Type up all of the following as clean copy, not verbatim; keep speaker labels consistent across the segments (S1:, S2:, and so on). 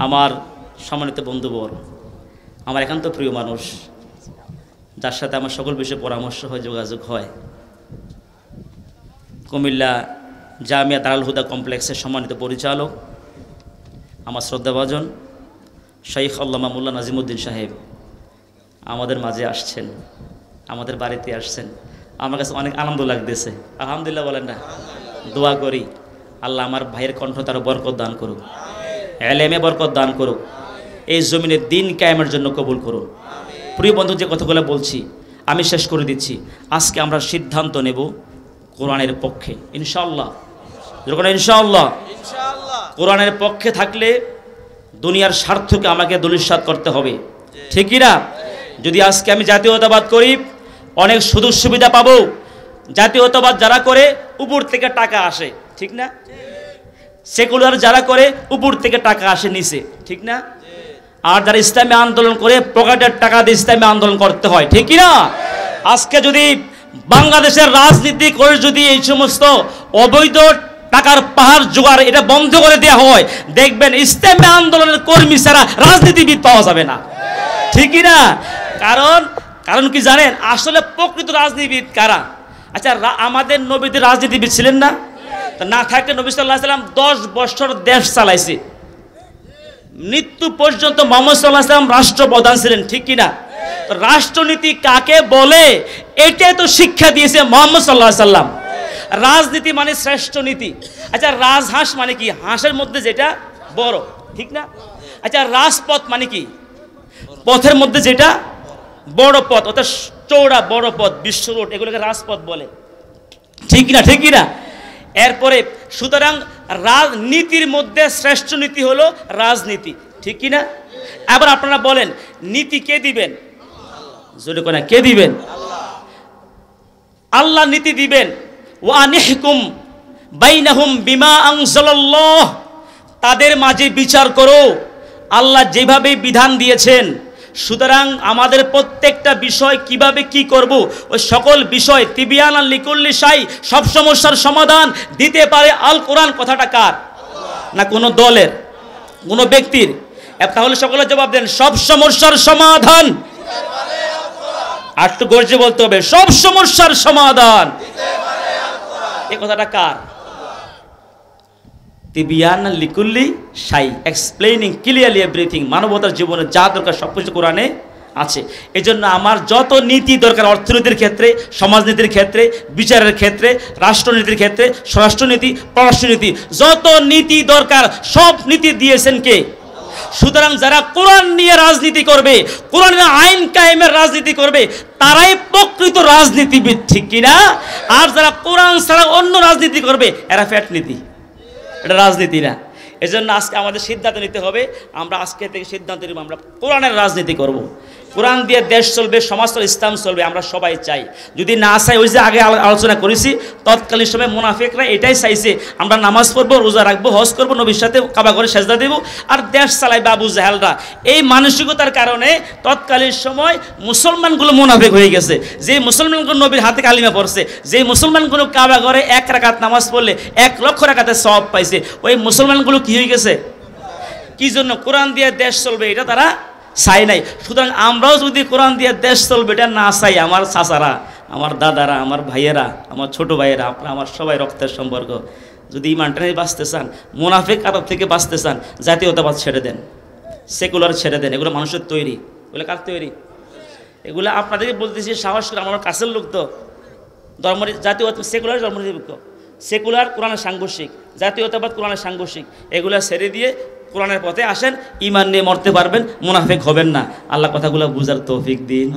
S1: আমার সম্মানিত বন্ধুবর, আমার একান্ত প্রিয় মানুষ, যার সাথে আমার সকল বিষয়ে পরামর্শ হয়, যোগাযোগ হয়, কুমিল্লা জামিয়া দারুল হুদা কমপ্লেক্সের সম্মানিত পরিচালক আমার শ্রদ্ধাভাজন শাইখ আল্লামা মোল্লা নাজিমুদ্দিন সাহেব আমাদের মাঝে আসছেন, আমাদের বাড়িতে আসছেন। আমার কাছে অনেক আনন্দ লাগতেছে। আলহামদুলিল্লাহ বলেন না? দোয়া করি আল্লাহ আমার ভাইয়ের কণ্ঠ তার বরকত দান করুক, এলেমে বরকত দান করুক, এই জমিনে দিন কায়েমের জন্য কবুল করুন। প্রিয় বন্ধু, যে কথাগুলো বলছি আমি শেষ করে দিচ্ছি। আজকে আমরা সিদ্ধান্ত নেব কোরআনের পক্ষে, ইনশাআল্লাহ। যখন ইনশাআল্লাহ কোরআনের পক্ষে থাকলে দুনিয়ার স্বার্থকে আমাকে দলিসাৎ করতে হবে, ঠিকই না? যদি আজকে আমি জাতীয়তাবাদ করি অনেক সুযোগ সুবিধা পাবো। জাতীয়তাবাদ যারা করে উপর থেকে টাকা আসে, ঠিক না? সেকুলার যারা করে উপর থেকে টাকা আসে নিচে, ঠিক না? আর যারা ইসলামী আন্দোলন করে পকেটের টাকা দিয়ে ইসলামী আন্দোলন করতে হয়, ঠিকই না? আজকে যদি বাংলাদেশের রাজনীতি করে যদি এই সমস্ত অবৈধ টাকার পাহাড় জোগাড় এটা বন্ধ করে দেওয়া হয়, দেখবেন ইসলামী আন্দোলনের কর্মী ছাড়া রাজনীতিবিদ পাওয়া যাবে না, ঠিকই না? কারণ কি জানেন আসলে প্রকৃত রাজনীতিবিদ কারা? আচ্ছা, আমাদের নবীদের রাজনীতিবিদ ছিলেন না? না থাকলে নবী সাল্লাল্লাহু আলাইহি ওয়াসাল্লাম 10 বছর দেশ চালাইছে, মৃত্যু পর্যন্ত মুহাম্মদ সাল্লাল্লাহু আলাইহি ওয়াসাল্লাম রাষ্ট্রপ্রধান ছিলেন, ঠিক কি না? রাষ্ট্রনীতি কাকে বলে এটাই তো শিক্ষা দিয়েছে মুহাম্মদ সাল্লাল্লাহু আলাইহি ওয়াসাল্লাম। রাজনীতি মানে শ্রেষ্ঠ নীতি। আচ্ছা, রাজহাঁস মানে কি? হাঁসের মধ্যে যেটা বড়, ঠিক না? আচ্ছা, রাজপথ মানে কি? পথের মধ্যে যেটা বড় পথ, অর্থাৎ চৌড়া বড় পথ, বিশ্ব রোড, এগুলোকে রাজপথ বলে, ঠিক না? ঠিক না? এরপরে সুতরাং রাজনীতির মধ্যে শ্রেষ্ঠ নীতি হলো রাজনীতি, ঠিক কি না? এবার আপনারা বলেন নীতি কে দিবেন? জোরে করে কে দিবেন? আল্লাহ নীতি দিবেন। ওয়া আনিহকুম বাইনাহুম বিমা আনজালাল্লাহ, তাদের মাঝে বিচার করো আল্লাহ যেভাবে বিধান দিয়েছেন। সুতরাং আমাদের প্রত্যেকটা বিষয় কিভাবে কি করব, ওই সকল বিষয় তিবিয়ানান লিকুল্লি শাই, সব সমস্যার সমাধান দিতে পারে আল কোরআন। কথাটা কার? না কোনো দলের, কোনো ব্যক্তির? তাহলে সকলে জবাব দেন, সব সমস্যার সমাধান। আর একটু গর্জে বলতে হবে, সব সমস্যার সমাধান। এই কথাটা কার? তিবিয়ানান লিকুল্লি শাই, এক্সপ্লেইনিং ক্লিয়ারলি এভরিথিং। মানবতার জীবনে যা দরকার সব কিছু কোরআনে আছে। এই জন্য আমার যত নীতি দরকার, অর্থনীতির ক্ষেত্রে, সমাজনীতির ক্ষেত্রে, বিচারের ক্ষেত্রে, রাষ্ট্রনীতির ক্ষেত্রে, স্বরাষ্ট্রনীতি, পররাষ্ট্রনীতি, যত নীতি দরকার সব নীতি দিয়েছেন কে? সুতরাং যারা কোরআন নিয়ে রাজনীতি করবে, কোরআনের আইন কায়েমের রাজনীতি করবে, তারাই প্রকৃত রাজনীতিবিদ, ঠিক কিনা? আর যারা কোরআন ছাড়া অন্য রাজনীতি করবে এরা ফ্যাট নীতি, এটা রাজনীতি না। এজন্য আজকে আমাদের সিদ্ধান্ত নিতে হবে, আমরা আজকে থেকে সিদ্ধান্ত নিব আমরা কোরআনের রাজনীতি করব। কোরআন দিয়ে দেশ চলবে, সমাজ চলবে, ইসলাম চলবে, আমরা সবাই চাই। যদি না চাই, ওই যে আগে আলোচনা করেছি, তৎকালীন সময় মুনাফিকরা এটাই চাইছে আমরা নামাজ পড়বো, রোজা রাখবো, হজ করবো, নবীর সাথে কাবা করে সেজদা দেব আর দেশ চালাইবে আবু জাহেলরা। এই মানসিকতার কারণে তৎকালীন সময় মুসলমানগুলো মুনাফিক হয়ে গেছে। যে মুসলমানগুলো নবীর হাতে কালিমা পড়ছে, যে মুসলমানগুলো কাবা করে 1 রাকাত নামাজ পড়লে 1 লক্ষ রাকাতের সওয়াব পাইছে, ওই মুসলমানগুলো কি হয়ে গেছে? কি জন্য? কোরআন দিয়ে দেশ চলবে এটা তারা চাই নাই। সুতরাং আমরাও যদি কোরআন দিয়ে দেশ চলবে এটা না চাই, আমার চাচারা, আমার দাদারা, আমার ভাইয়েরা, আমার ছোট ভাইয়েরা, আপনারা আমার সবাই রক্তের সম্পর্ক, যদি ইমানটা নিয়ে বাঁচতে চান, মুনাফিক আদব থেকে বাঁচতে চান, জাতীয়তাবাদ ছেড়ে দেন, সেকুলার ছেড়ে দেন। এগুলো মানুষের তৈরি, এগুলো কার তৈরি? এগুলো আপনাদেরকে বলতেছি সাহস করে, আমার কাছের লোক তো। ধর্ম জাতীয় সেকুলার ধর্মনিরপেক্ষ, সেকুলার কোরআনের সাংঘর্ষিক, জাতীয়তাবাদ কোরআনের সাংঘর্ষিক, এগুলো ছেড়ে দিয়ে কোরআনের পথে আসেন, ঈমান নিয়ে মরতে পারবেন, মুনাফিক হবেন না। আল্লাহ কথাগুলো বুঝার তৌফিক দিন,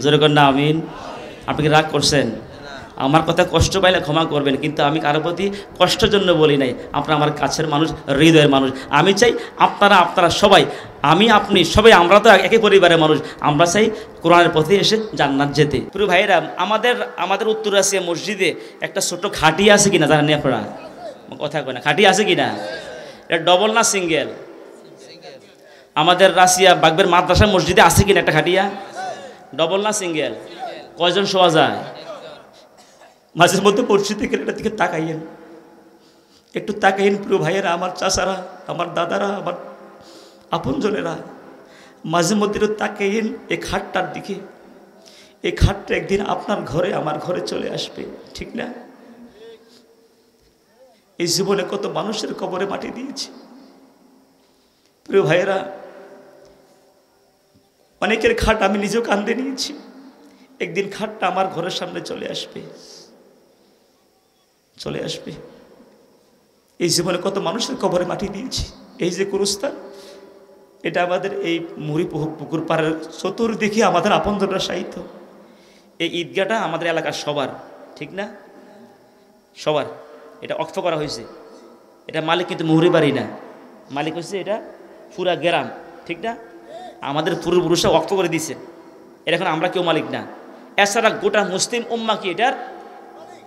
S1: জোরে করেন না আমিন। আপনি কি রাগ করছেন? আমার কথা কষ্ট পাইলে ক্ষমা করবেন, কিন্তু আমি কারো প্রতি কষ্টের জন্য বলি নাই। আপনারা আমার কাছের মানুষ, হৃদয়ের মানুষ। আমি চাই আপনারা সবাই, আমি আপনি সবাই, আমরা তো একই পরিবারের মানুষ, আমরা চাই কোরআনের পথে এসে জান্নাত যেতে। প্রিয় ভাইরা, আমাদের উত্তর আসিয়া মসজিদে একটা ছোট খাটি আছে কিনা জানেন আপনারা? কথা কয় না, খাটি আছে কিনা? এটা ডবল না সিঙ্গেল? আমাদের রাশিয়া বাগবের মাদ্রাসা মসজিদে আছে কিনা একটা খাটিয়া? ডবল না সিঙ্গেল? কয়জন শোয়া যায়? মাঝে মধ্যে মসজিদে গেলে এটার দিকে তাকাইয়েন, একটু তাকাইন প্রিয় ভাইয়েরা, আমার চাচারা, আমার দাদারা, আমার আপনজনেরা মাঝে মধ্যে তাকাইন এই খাটটার দিকে। এই খাটটা একদিন আপনার ঘরে আমার ঘরে চলে আসবে, ঠিক না? এই জীবনে কত মানুষের কবরে মাটি দিয়েছি। প্রিয় ভাইয়েরা, অনেকের খাট আমি নিজেও কান্দে নিয়েছি। একদিন খাটটা আমার ঘরের সামনে চলে আসবে, চলে আসবে। এই জীবনে কত মানুষের কবরে মাটি দিয়েছি। এই যে কুরুস্থান, এটা আমাদের এই মুড়ি পুকুর পাড়ের চতুর্দিকে আমাদের আপনজনরা সাহিত্য। এই ঈদগাহটা আমাদের এলাকার সবার, ঠিক না? সবার এটা অক্ষ করা হয়েছে। এটা মালিক কিন্তু মুহুরি বাড়ি না, মালিক হচ্ছে এটা পুরা গ্রাম, ঠিক না? আমাদের পূর্বপুরুষরা অক্ষ করে দিছে। এটা এখন আমরা কেউ মালিক না, এছাড়া গোটা মুসলিম উম্মা কি এটার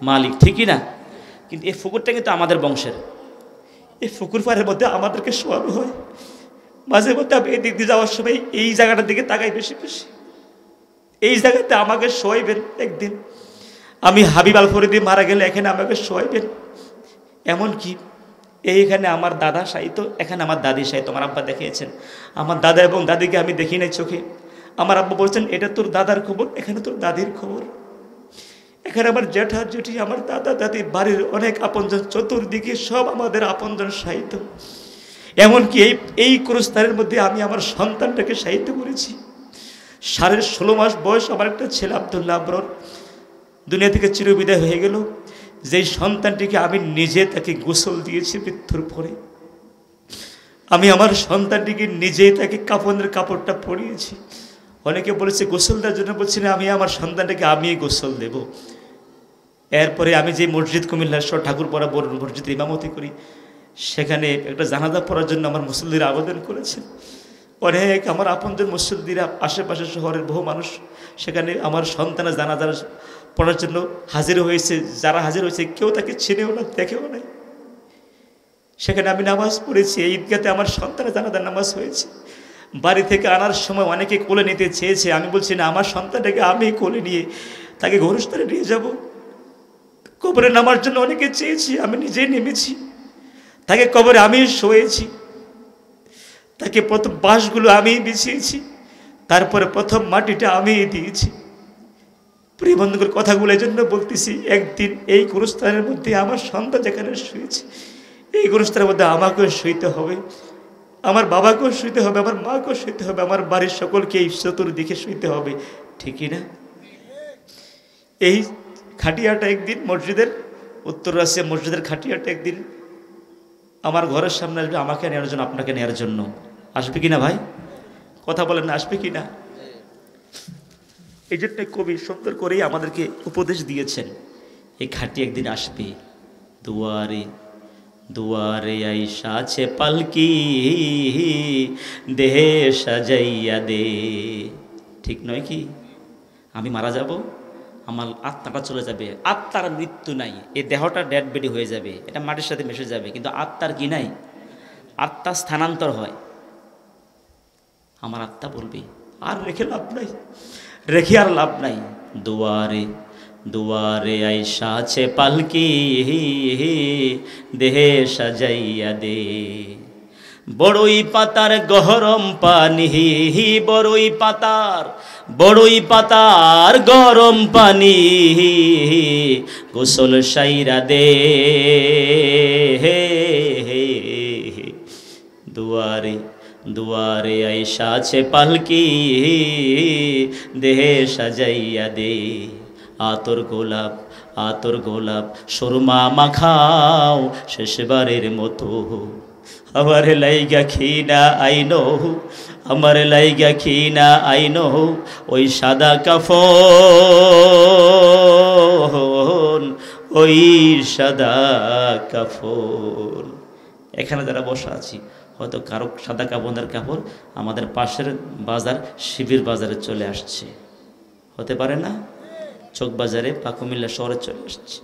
S1: মালিক, ঠিকই না? কিন্তু এই পুকুরটা কিন্তু আমাদের বংশের। এই পুকুর পাড়ের মধ্যে আমাদেরকে শোয়ানো হয়। মাঝে মধ্যে আমি এই দিক দিয়ে যাওয়ার সময় এই জায়গাটার দিকে তাকাই বেশি বেশি। এই জায়গাতে আমাকে শোয়াইবেন একদিন। আমি হাবিব আল ফরিদি মারা গেলে এখানে আমাকে শোয়াইবেন। এমনকি এইখানে আমার দাদা সাহিত্য, এখানে আমার দাদি সাহিত্য। আমার আব্বা দেখিয়েছেন, আমার দাদা এবং দাদিকে আমি দেখি নাই চোখে। আমার আব্বা বলছেন এটা তোর দাদার খবর, এখানে তোর দাদির খবর। এখানে আমার জ্যাঠা জেঠি, আমার দাদা দাদি, বাড়ির অনেক আপনজন, চতুর্দিকে সব আমাদের আপনজন সাহিত্য। এমনকি এই কুরুস্থানের মধ্যে আমি আমার সন্তানটাকে সাহিত্য করেছি। 16.5 মাস বয়স আমার একটা ছেলে আব্দুল্লাহ আবরর দুনিয়া থেকে চিরবিদায় হয়ে গেল। যেই সন্তানটিকে আমি নিজে তাকে গোসল দিয়েছি মৃত্যুর পরে। আমি আমার সন্তানটিকে নিজেই তাকে কাফনের কাপড়টা পরিয়েছি। অনেকে বলেছে গোসল দেওয়ার জন্য, বলছি না, আমি আমার সন্তানটাকে আমিই গোসল দেব। এরপরে আমি যে মসজিদ কুমিল্লার ঠাকুরপাড়া বড় মসজিদে ইমামতি করি, সেখানে একটা জানাজা পড়ার জন্য আমার মুসল্লিরা আবেদন করেছেন। অনেক আমার আপনজন মুসল্লিরা, আশেপাশে শহরের বহু মানুষ সেখানে আমার সন্তানের জানাজা পড়ার জন্য হাজির হয়েছে। যারা হাজির হয়েছে কেউ তাকে চিনেও না, দেখেও নাই। সেখানে আমি নামাজ পড়েছি। এই ঈদগাতে আমার সন্তানের জানাজার নামাজ হয়েছে। বাড়ি থেকে আনার সময় অনেকে কোলে নিতে চেয়েছে। আমি বলছি না, আমার সন্তানটাকে আমি কোলে নিয়ে তাকে গোরস্থানে নিয়ে যাব। কবরে নামার জন্য অনেকে চেয়েছি, আমি নিজেই নেমেছি। তাকে কবরে আমি শোয়েছি। তাকে প্রথম বাঁশগুলো আমি বিছিয়েছি, তারপরে প্রথম মাটিটা আমি দিয়েছি। প্রিয় বন্ধুদের কথাগুলো এই জন্য বলতেছি, একদিন এই গোরস্থানের মধ্যে আমার সন্তান যেখানে শুয়েছে, এই গোরস্থানের মধ্যে আমাকেও শুইতে হবে, আমার বাবাকেও শুইতে হবে, আমার মাকেও শুইতে হবে, আমার বাড়ির সকলকে এই চতুর্দিকে শুইতে হবে, ঠিকই না? এই খাটিয়াটা একদিন মসজিদের উত্তর রাশিয়া মসজিদের খাটিয়াটা একদিন আমার ঘরের সামনে আসবে, আমাকে নেওয়ার জন্য, আপনাকে নেওয়ার জন্য। আসবে কিনা ভাই? কথা বলেন না, আসবে কিনা? এই জন্য কবি সুন্দর করেই আমাদেরকে উপদেশ দিয়েছেন, এই খাটি একদিন আসবে। দুয়ারে দুয়ারে আইসা আছে পালকি, দেহে সাজাইয়া দে। ঠিক নয় কি? আমি মারা যাব, আমার আত্মাটা চলে যাবে। আত্মার মৃত্যু নাই, এই দেহটা ডেড বডি হয়ে যাবে, এটা মাটির সাথে মিশে যাবে, কিন্তু আত্মার কি নাই? আত্মা স্থানান্তর হয়। আমার আত্মা বলবে আর রেখে লাভ নাই, রেখে আর লাভ নাই। দুয়ারে দুয়ারে আইসা আছে পালকি, দেহে সাজাইয়া দে। বড়ই পাতার গরম পানি, বড়ই পাতার গরম পানি, গোসল সাইরা দে। দুয়ারে দুয়ারে আইসা আছে পালকি, দেহে সাজাইয়া দে। আতর গোলাপ সুরমা মাখাও, শেষবারের মতো। আমার লাইগা খিনা আইনো, আমার লাইগা খিনা আইনো, ওই সাদা কাফন, ওই সাদা কাফন। এখানে যারা বসা আছি, হয়তো কারো সাদা কাফনের কাপড় আমাদের পাশের বাজার শিবির বাজারে চলে আসছে, হতে পারে না? চক বাজারে বা কুমিল্লা শহরে চলে আসছে।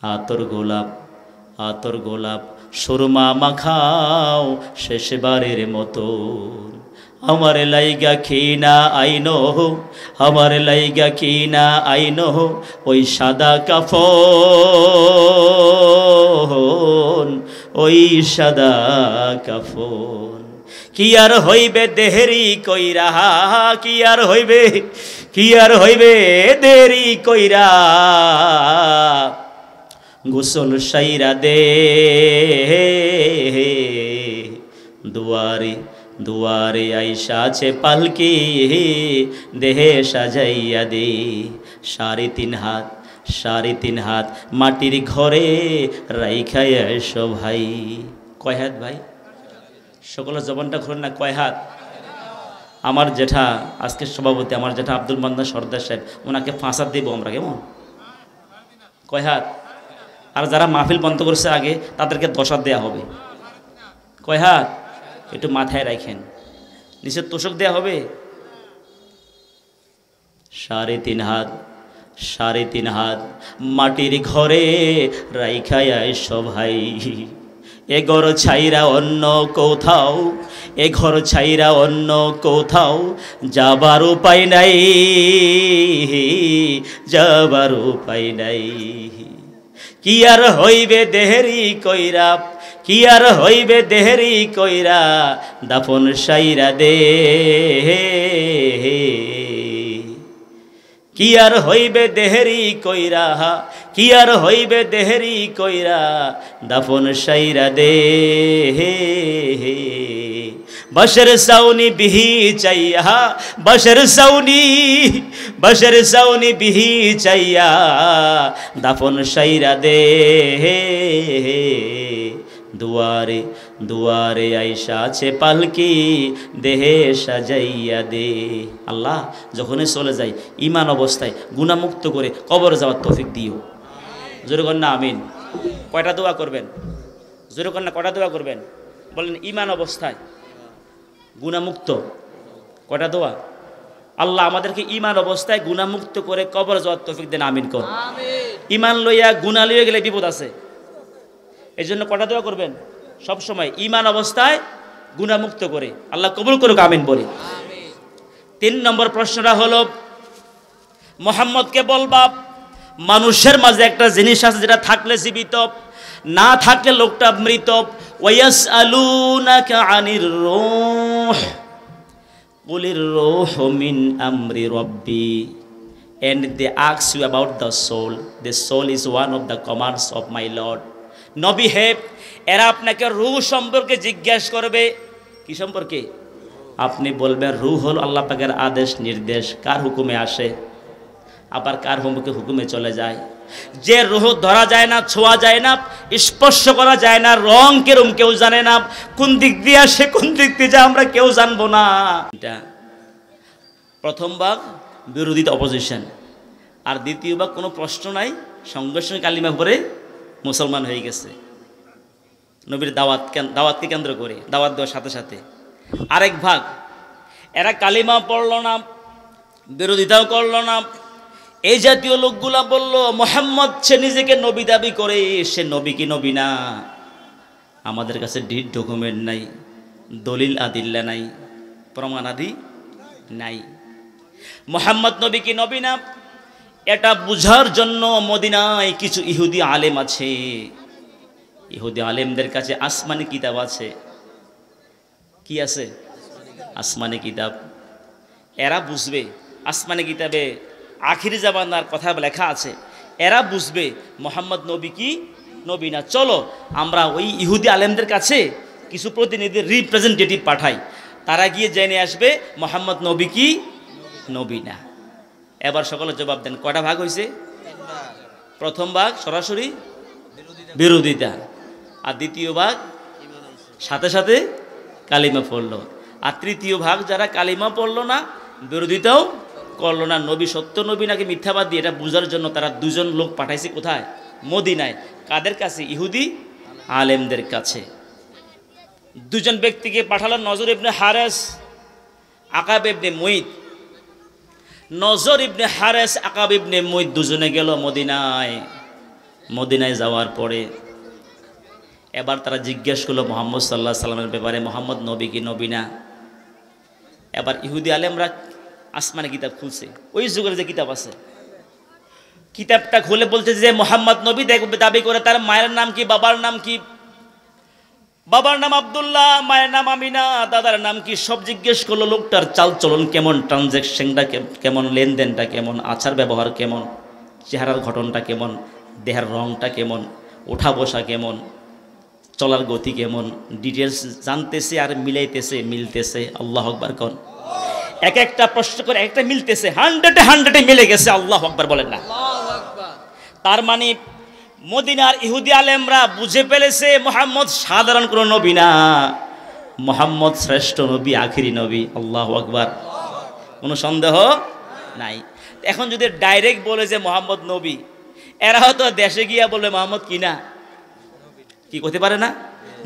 S1: আতর গোলাপ সুরমা মাখাও, শেষবারের মতো। আমার লাইগা খিনা আইনো, আমার লাইগা খিনা আইনো, ওই সাদা কাফন, ওই সাদা কাফন। কি আর হইবে দেহেরি কইরা, কি আর হইবে, কি আর হইবে দেরি কইরা, গোসল সাইরা দে দুয়ারে দুয়ারে আইসা আছে পালকি, দেহে সাজাইয়া দে। 3.5 হাত 3.5 হাত মাটির ঘরে রাইখাই এসো ভাই। কয় হাত ভাই? সকলের জবানটা খুলেন না, কয় হাত? আমার জেঠা আজকের সভাপতি, আমার জেঠা আব্দুল মান্নান সর্দার সাহেব, ওনাকে 5 হাত দেবো আমরা, কেমন? কয় হাত? আর যারা মাহফিল বন্ধ করছে আগে তাদেরকে 10 হাত দেওয়া হবে। কয় হাত? একটু মাথায় রাখেন, নিচে তোষক দেওয়া হবে। 3.5 হাত 3.5 হাত মাটির ঘরে রাইখাই আইসো ভাই। এ ঘর ছাইরা অন্য কোথাও, এ ঘর ছাইরা অন্য কোথাও যাবার উপায় নাই, যাবার উপায় নাই। কি আর হইবে দেহেরি কইরা, কি আর হইবে দেহেরি কইরা, দাফন সাইরা দে। কি আর হইবে দেহেরি কইরা, কি আর হইবে দেহেরি কইরা, দাফন সাইরা দে। বশর সাউনি বিহি চাইয়া, বশর সাউনি, বশর সাউনি বিহি চাইয়া, দাফন সাইরা দে। দুয়ারে দুয়ারে আইসা আছে পালকি, দেহে সাজাইয়া দে। আল্লাহ যখনই চলে যাই ঈমান অবস্থায় গুনাহমুক্ত করে কবরে যাওয়ার তৌফিক দিও। জোরে কর না আমিন। কয়টা দোয়া করবেন? জোরে কর না, কয়টা দোয়া করবেন? বলেন ঈমান অবস্থায় গুনাহমুক্ত। কয়টা দোয়া? আল্লাহ আমাদেরকে ঈমান অবস্থায় গুনাহমুক্ত করে কবরে যাওয়ার তৌফিক দেন, আমিন কর। ঈমান লইয়া গুনাহ লইয়া গেলে বিপদ আছে, এই জন্য কটা দোয়া করবেন সব সময়? ঈমান অবস্থায় গুনাহমুক্ত করে, আল্লাহ কবুল করুক, আমিন বলি। 3 নম্বর প্রশ্নটা হলো, মুহাম্মদকে বলবা মানুষের মাঝে একটা জিনিস আছে যেটা থাকলে জীবিত, না থাকলে লোকটা মৃত। ওয়ায়াসআলুনাকা আনির রূহ কুলির রূহু মিন আমরি রাব্বি, and they ask you about the soul. The soul is one of the commands of my Lord. নবী হে, এরা আপনাকে রূহ সম্পর্কে জিজ্ঞাসা করবে। কি সম্পর্কে? আপনি বলবেন রূহ হল আল্লাহ পাকের আদেশ নির্দেশ, কার হুকুমে আসে আবার কার হুকুমে চলে যায়। যে রূহ ধরা যায় না, ছোঁয়া যায় না, স্পর্শ করা যায় না, রং কেরম কেউ জানে না, কোন দিক দিয়ে আসে কোন দিক দিয়ে যায় আমরা কেউ জানবো না। এটা প্রথম ভাগ বিরোধিতা, অপোজিশন। আর দ্বিতীয় ভাগ কোনো প্রশ্ন নাই, সঙ্গে সঙ্গে কালিমা পড়ে মুসলমান হয়ে গেছে, নবীর দাওয়াতকে কেন্দ্র করে, দাওয়াত দেওয়ার সাথে সাথে। আরেক ভাগ, এরা কালিমা পড়ল না, বিরোধিতাও করল না, এই জাতীয় লোকগুলা বলল মুহাম্মদ সে নিজেকে নবী দাবি করে, সে নবী কি নবী না? আমাদের কাছে ডকুমেন্ট নাই, দলিল আদিল্লা নাই, প্রমাণ আদি নাই। মুহাম্মদ নবী কি নবী না এটা বুঝার জন্য মদিনায় কিছু ইহুদি আলেম আছে। ইহুদি আলেমদের কাছে আসমানি কিতাব আছে। কি আছে? আসমানি কিতাব। এরা বুঝবে আসমানি কিতাবে আখিরি জামানার কথা লেখা আছে, এরা বুঝবে মুহাম্মদ নবী কি নবী না। চলো আমরা ওই ইহুদি আলেমদের কাছে কিছু প্রতিনিধি, রিপ্রেজেন্টেটিভ পাঠাই, তারা গিয়ে জেনে আসবে মুহাম্মদ নবী কি নবী না। এবার সকলে জবাব দেন, কয়টা ভাগ হয়েছে? প্রথম ভাগ সরাসরি বিরোধিতা, আর দ্বিতীয় ভাগ সাথে সাথে কালিমা পড়লো, আর তৃতীয় ভাগ যারা কালিমা পড়লো না, বিরোধিতাও করলো না, নবী সত্য নবী নাকি মিথ্যাবাদী এটা বুঝার জন্য তারা 2 জন লোক পাঠাইছে। কোথায়? মদিনায়। কাদের কাছে? ইহুদি আলেমদের কাছে। 2 জন ব্যক্তিকে পাঠালো, নজর ইবনে হারেস, আকাব ইবনে মুইত। নজর ইবনে হারেস, আকাব ইবনে মুইত দুজনে গেল মদিনায়। মদিনায় যাওয়ার পরে এবার তারা জিজ্ঞেস করলো মুহাম্মদ সাল্লাল্লাহু আলাইহি সাল্লামের ব্যাপারে, মুহাম্মদ নবী কি নবী না? এবার ইহুদি আলেমরা আসমানি কিতাব খুলছে, ওই যুগের যে কিতাব আছে, কিতাবটা খুলে বলছে যে মুহাম্মদ নবী দাবি করে, তার মায়ের নাম কি, বাবার নাম কি, বাবার নাম আব্দুল্লাহ, মায়ের নাম আমিনা, দাদার নাম কি সব জিজ্ঞেস করলো। লোকটার চালচলন কেমন, ট্রানজ্যাকশনটা কেমন, লেনদেনটা কেমন, আচার ব্যবহার কেমন, চেহারার ঘটনটা কেমন, দেহের রংটা কেমন, ওঠা বসা কেমন, চলার গতি কেমন, ডিটেলস জানতেছে আর মিলতেছে। আল্লাহ আকবার কোন এক একটা প্রশ্ন করে একটা মিলতেছে, 100-এ মিলে গেছে। আল্লাহ আকবার বলেন না। তার মানে মদিনার ইহুদি আলেমরা বুঝে ফেলেছে মুহাম্মদ সাধারণ কোনো নবী না, মুহাম্মদ শ্রেষ্ঠ নবী, আখিরি নবী। আল্লাহু আকবার, কোনো সন্দেহ নাই। এখন যদি ডাইরেক্ট বলে যে মুহাম্মদ নবী, এরা হয়তো দেশে গিয়া বলবে মুহাম্মদ কি না, কি করতে পারে না।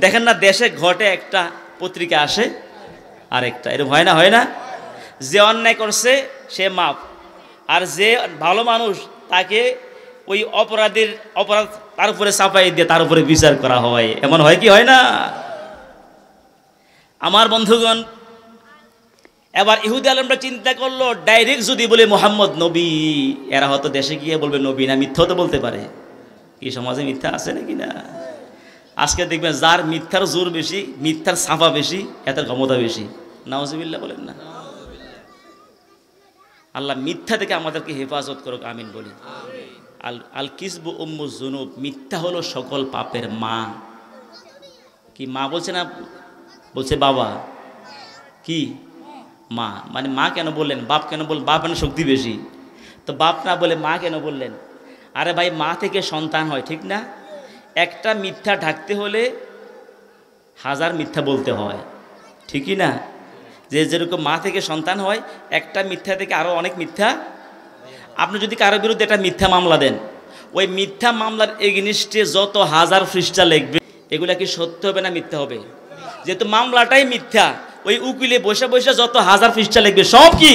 S1: দেখেন না, দেশে ঘটে একটা, পত্রিকা আসে আরেকটা, এরকম হয় না। যে অন্যায় করছে সে মাপ, আর যে ভালো মানুষ তাকে ওই অপরাধ তার উপরে চাপাই দিয়ে তার উপরে বিচার করা হয়। এমন হয় কি হয় না? আমার বন্ধুগণ, এবার ইহুদি আলেমরা চিন্তা করলো ডাইরেক্ট যদি বলে মুহাম্মদ নবী, এরা হয়তো দেশে গিয়ে বলবে নবী না, মিথ্যাও তো বলতে পারে। কি সমাজে মিথ্যা আছে নাকি না? আজকে দেখবেন যার মিথ্যার জোর বেশি, মিথ্যার ছাপা বেশি, এত ক্ষমতা বেশি। নাউজুবিল্লাহ বলেন না। আল্লাহ মিথ্যা থেকে আমাদেরকে হেফাজত করুক, আমিন বলি। আল কিসবু উম্মুজ যুনুব, মিথ্যা হলো সকল পাপের মা। কি মা বলছে না? বলছে বাবা। কি মা? মানে মা কেন বললেন? বাপ কেন বললেন? বাপ মানে শক্তি বেশি, তো বাপ না বলে মা কেন বললেন? আরে ভাই, মা থেকে সন্তান হয়, ঠিক না? একটা মিথ্যা ঢাকতে হলে 1000 মিথ্যা বলতে হয়, ঠিকই না? যেরকম মা থেকে সন্তান হয়, একটা মিথ্যা থেকে আরও অনেক মিথ্যা। আপনি যদি কারোর বিরুদ্ধে একটা মিথ্যা মামলা দেন, ওই মিথ্যা মামলার এগেনিস্টে যত 1000 পৃষ্ঠা লিখবে, এগুলা কি সত্য হবে না মিথ্যা হবে? যেহেতু মামলাটাই মিথ্যা, ওই উকিলে বসে বসে যত 1000 পৃষ্ঠা লিখবে, সব কি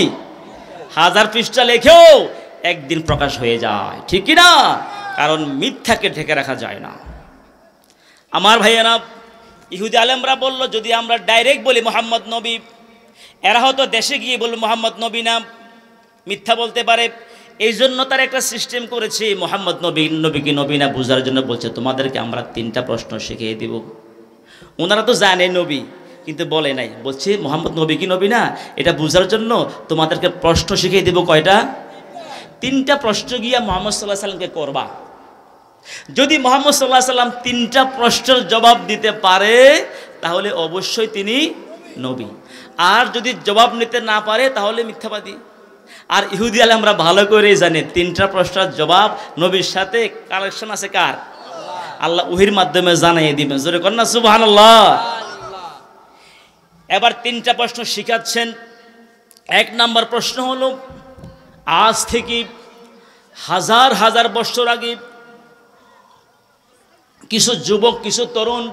S1: 1000 পৃষ্ঠা লেখেও একদিন প্রকাশ হয়ে যায়, ঠিক কি না? কারণ মিথ্যাকে ঢেকে রাখা যায় না। আমার ভাইয়েরা, ইহুদি আলেমরা বলল যদি আমরা ডাইরেক্ট বলি মুহাম্মদ নবী, এরা হয়তো দেশে গিয়ে বলল মুহাম্মদ নবী না, মিথ্যা বলতে পারে। এই জন্য তার একটা সিস্টেম করেছে, মুহাম্মদ নবী কি নবী না বোঝার জন্য বলছে তোমাদেরকে আমরা 3টা প্রশ্ন শিখিয়ে দিব। ওনারা তো জানে নবী, কিন্তু বলে নাই, বলছে মুহাম্মদ নবী কি নবী না, এটা বোঝার জন্য তোমাদেরকে প্রশ্ন শিখিয়ে দিব। কয়টা? 3টা প্রশ্ন গিয়া মুহাম্মদ সাল্লাল্লাহু আলাইহি সাল্লামকে করবা। যদি মুহাম্মদ সাল্লাল্লাহু আলাইহি সাল্লাম 3টা প্রশ্নের জবাব দিতে পারে, তাহলে অবশ্যই তিনি নবী। আর যদি জবাব নিতে না পারে, তাহলে মিথ্যাবাদী। আর ইহুদি আলেমরা ভালো করে জানে 3টা প্রশ্নের জবাব নবীর সাথে কানেকশন আছে কার? আল্লাহ ওহীর মাধ্যমে জানিয়ে দিবেন। জোরে কর না সুবহানাল্লাহ। এবার 3টা প্রশ্ন শিখাচ্ছেন। 1 নম্বর প্রশ্ন হলো, আজ থেকে হাজার হাজার বছর আগে কিছু যুবক, কিছু তরুণ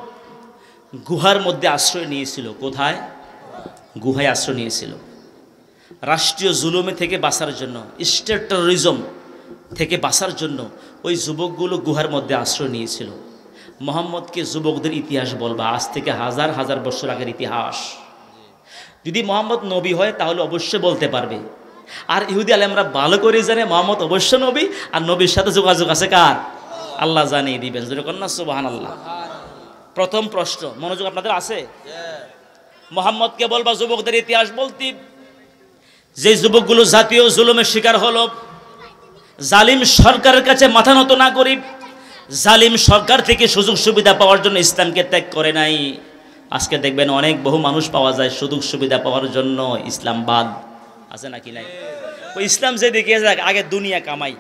S1: গুহার মধ্যে আশ্রয় নিয়েছিল। কোথায়? গুহায় আশ্রয় নিয়েছিল। রাষ্ট্রীয় জুলুমে থেকে বাঁচার জন্য, স্টেট টেরোরিজম থেকে বাঁচার জন্য ওই যুবকগুলো গুহার মধ্যে আশ্রয় নিয়েছিল। মুহাম্মদকে যুবকদের ইতিহাস বলবা, আজ থেকে হাজার হাজার বছর আগের ইতিহাস। যদি মুহাম্মদ নবী হয় তাহলে অবশ্যই বলতে পারবে। আর ইহুদি আলেমরা ভালো করে জানে মুহাম্মদ অবশ্য নবী, আর নবীর সাথে যোগাযোগ আছে কার? আল্লাহ জানিয়ে দিবেন। যেরকম না সুবহানাল্লাহ। প্রথম প্রশ্ন, মনোযোগ আপনাদের আছে? মুহাম্মদকে বলবা যুবকদের ইতিহাস বলতে, যে যুবকগুলো জাতীয় জুলুমের শিকার হলো, জালিম সরকারের কাছে মাথা নত না করি, জালিম সরকার থেকে সুযোগ সুবিধা পাওয়ার জন্য ইসলামকে ত্যাগ করে নাই। আজকে দেখবেন অনেক বহু মানুষ পাওয়া যায় সুযোগ সুবিধা পাওয়ার জন্য ইসলামবাদ আছে নাকি নাই? ওই ইসলাম যে দিকে যাক, আগে দুনিয়া কামাই,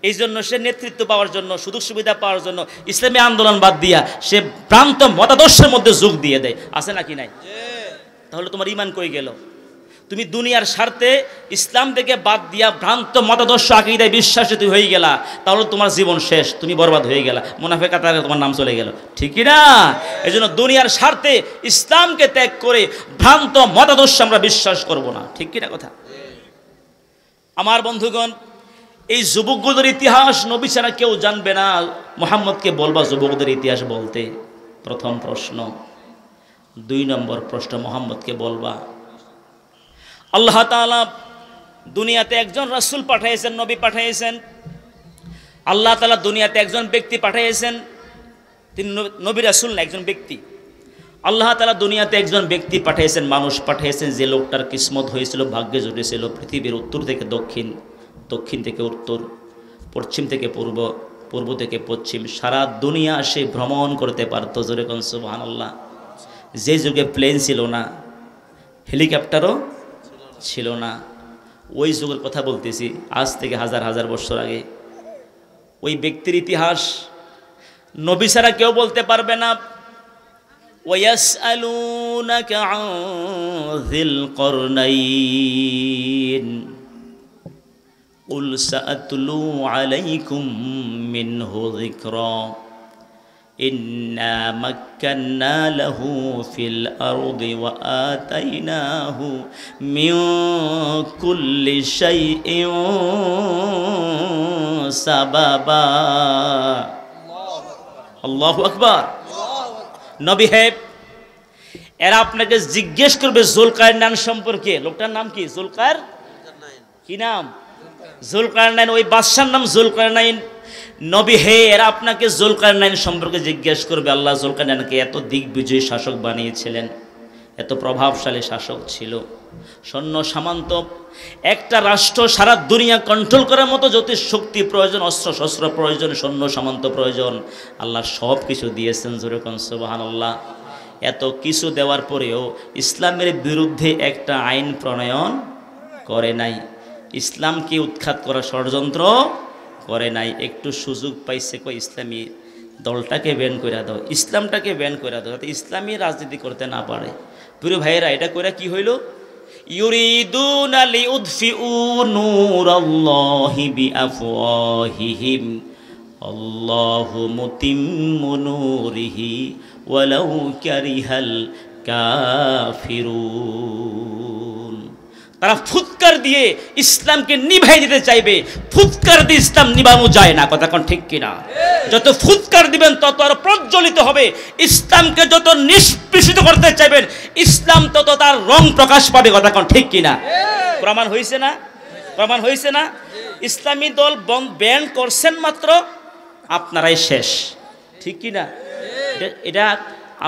S1: এই জন্য সে নেতৃত্ব পাওয়ার জন্য, সুযোগ সুবিধা পাওয়ার জন্য ইসলামী আন্দোলন বাদ দিয়া সে ভ্রান্ত মতাদর্শের মধ্যে যোগ দিয়ে দেয়। আছে নাকি নাই? তাহলে তোমার ঈমান কই গেল? তুমি দুনিয়ার স্বার্থে ইসলাম থেকে বাদ দিয়া ভ্রান্ত মতাদর্শ আকীদায় বিশ্বাসী তুই হয়ে গেলা, তাহলে তোমার জীবন শেষ, তুমি বরবাদ হয়ে গেলা, মুনাফিক কাতারে তোমার নাম চলে গেল, ঠিক কি না? এই জন্য দুনিয়ার স্বার্থে ইসলামকে ত্যাগ করে ভ্রান্ত মতাদর্শ আমরা বিশ্বাস করব না, ঠিক কি না কথা? আমার বন্ধুগণ, এই যুবকদের ইতিহাস নবী ছাড়া কেউ জানবে না। মুহাম্মদকে বলবা যুবকদের ইতিহাস বলতে, প্রথম প্রশ্ন। 2 নম্বর প্রশ্ন, মুহাম্মদকে বলবা আল্লাহ তাআলা দুনিয়াতে একজন রাসূল পাঠিয়েছেন, নবী পাঠিয়েছেন। আল্লাহ তাআলা দুনিয়াতে একজন ব্যক্তি পাঠিয়েছেন, তিনি নবী রাসূল না, একজন ব্যক্তি। আল্লাহ তাআলা দুনিয়াতে একজন ব্যক্তি পাঠিয়েছেন, মানুষ পাঠিয়েছেন, যে লোকটার কিসমত হয়েছিল, ভাগ্যে জুটেছিল পৃথিবীর উত্তর থেকে দক্ষিণ, দক্ষিণ থেকে উত্তর, পশ্চিম থেকে পূর্ব, পূর্ব থেকে পশ্চিম, সারা দুনিয়া সে ভ্রমণ করতে পারত। জোরে কোন সুবহানাল্লাহ। যে যুগে প্লেন ছিল না, হেলিকপ্টারও ছিল না, ওই যুগের কথা বলতেছি, আজ থেকে হাজার হাজার বছর আগে। ওই ব্যক্তির ইতিহাস নবী ছাড়া কেউ বলতে পারবে না। وَيَسْأَلُونَكَ عَنْ ذِي الْقَرْنَيْنِ قُلْ سَأَتْلُو عَلَيْكُمْ مِنْهُ ذِكْرًا إِنَّا مَكَّنَّا لَهُ فِي الْأَرْضِ وَآتَيْنَاهُ مِنْ كُلِّ شَيْءٍ سَبَبًا। আল্লাহু আকবার। নবী হে, এরা আপনাকে জিজ্ঞেস করবে যুলকারনাইন সম্পর্কে। লোকটার নাম কি? কি নাম? যুলকারনাইন। ওই বাদশার নাম যুলকারনাইন। নবী হে, এরা আপনাকে যুলকারনাইন সম্পর্কে জিজ্ঞেস করবে। আল্লাহ যুলকারনাইনকে এত দিগ্বিজয়ী শাসক বানিয়েছিলেন, এত প্রভাবশালী শাসক ছিল, সৈন্য সামন্ত, একটা রাষ্ট্র সারা দুনিয়া কন্ট্রোল করার মতো যত শক্তি প্রয়োজন, অস্ত্র শস্ত্র প্রয়োজন, সৈন্য সামন্ত প্রয়োজন, আল্লাহ সব কিছু দিয়েছেন। জোরে কোন সুবহানাল্লাহ। এত কিছু দেওয়ার পরেও ইসলামের বিরুদ্ধে একটা আইন প্রণয়ন করে নাই, ইসলামকে উৎখাত করার ষড়যন্ত্র করে নাই। একটু সুযোগ পাইছে, কই ইসলামী দলটাকে ব্যান করে দাও, ইসলামটাকে ব্যান করে দাও, যাতে ইসলামী রাজনীতি করতে না পারে। প্রিয় ভাইয়েরা, এটা করে কি হইল? ইউরিদুনা লিউদফিউ নূরাল্লাহি বিআফওয়াহিহিম আল্লাহু মুতিম্মু নূরিহি ওয়ালাউ কারিহাল কাফিরুন। তারা ফুৎকার দিয়ে ইসলামকে নিভাই দিতে চাইবে, ফুৎকার দিয়ে ইসলাম নিভানো যায় না। কথা কোন ঠিক কিনা? যত ফুৎকার দিবেন তত আর প্রজ্বলিত হবে। ইসলামকে যত নিষ্পেষিত করতে চাইবেন, ইসলাম তত তার রং প্রকাশ পাবে। কথা কোন ঠিক কিনা? প্রমাণ হয়েছে না? প্রমাণ হয়েছে না? ইসলামী দল ব্যান করছেন মাত্র, আপনারাই শেষ। ঠিক কিনা? এটা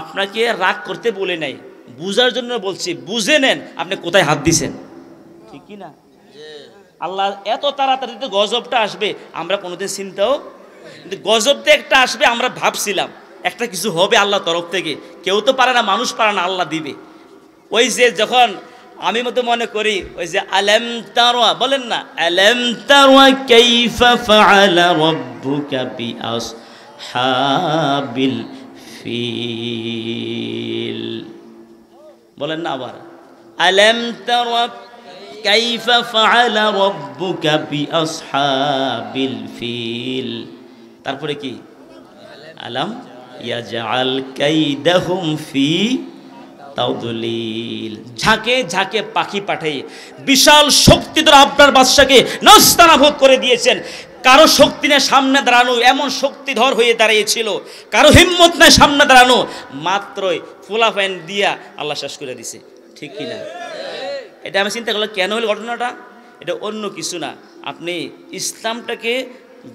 S1: আপনাকে রাগ করতে বলে নাই, বুঝার জন্য বলছি। বুঝে নেন আপনি কোথায় হাত দিছেন। ঠিক কিনা? আল্লাহ এত তাড়াতাড়ি তো গজবটা আসবে আমরা কোনোদিন চিন্তাও, কিন্তু গজবটা একটা আসবে আমরা ভাবছিলাম একটা কিছু হবে আল্লাহ তরফ থেকে। কেউ তো পারে না, মানুষ পারে না, আল্লাহ দিবে। ওই যে যখন আমি মতো মনে করি, ওই যে আলাম তারা বলেন না, আলাম তারা কাইফা ফাআলা রাব্বুকা বিআসহাবিল ফিল, বলেন না আবার, আলাম তারা কাইফা ফাআলা রাব্বুকা বিআসহাবিল ফিল। তারপরে কি? আলাম ইয়াজআল কাইদাহুম ফি তাওদলিল। ঝাঁকে ঝাঁকে পাখি পাঠিয়ে বিশাল শক্তি দ্বারা আপনার বাদশাকে নাস্তানাবুদ করে দিয়েছেন। কারো শক্তি নেই সামনে দাঁড়ানো, এমন শক্তিধর হয়ে দাঁড়িয়েছিল, কারো হিম্মত নেই সামনে দাঁড়ানো, মাত্রই ফুলাফাইন দিয়া আল্লাহ শেষ করে দিছে। ঠিক কিনা? এটা আমি চিন্তা করলাম কেন হলো ঘটনাটা। এটা অন্য কিছু না, আপনি ইসলামটাকে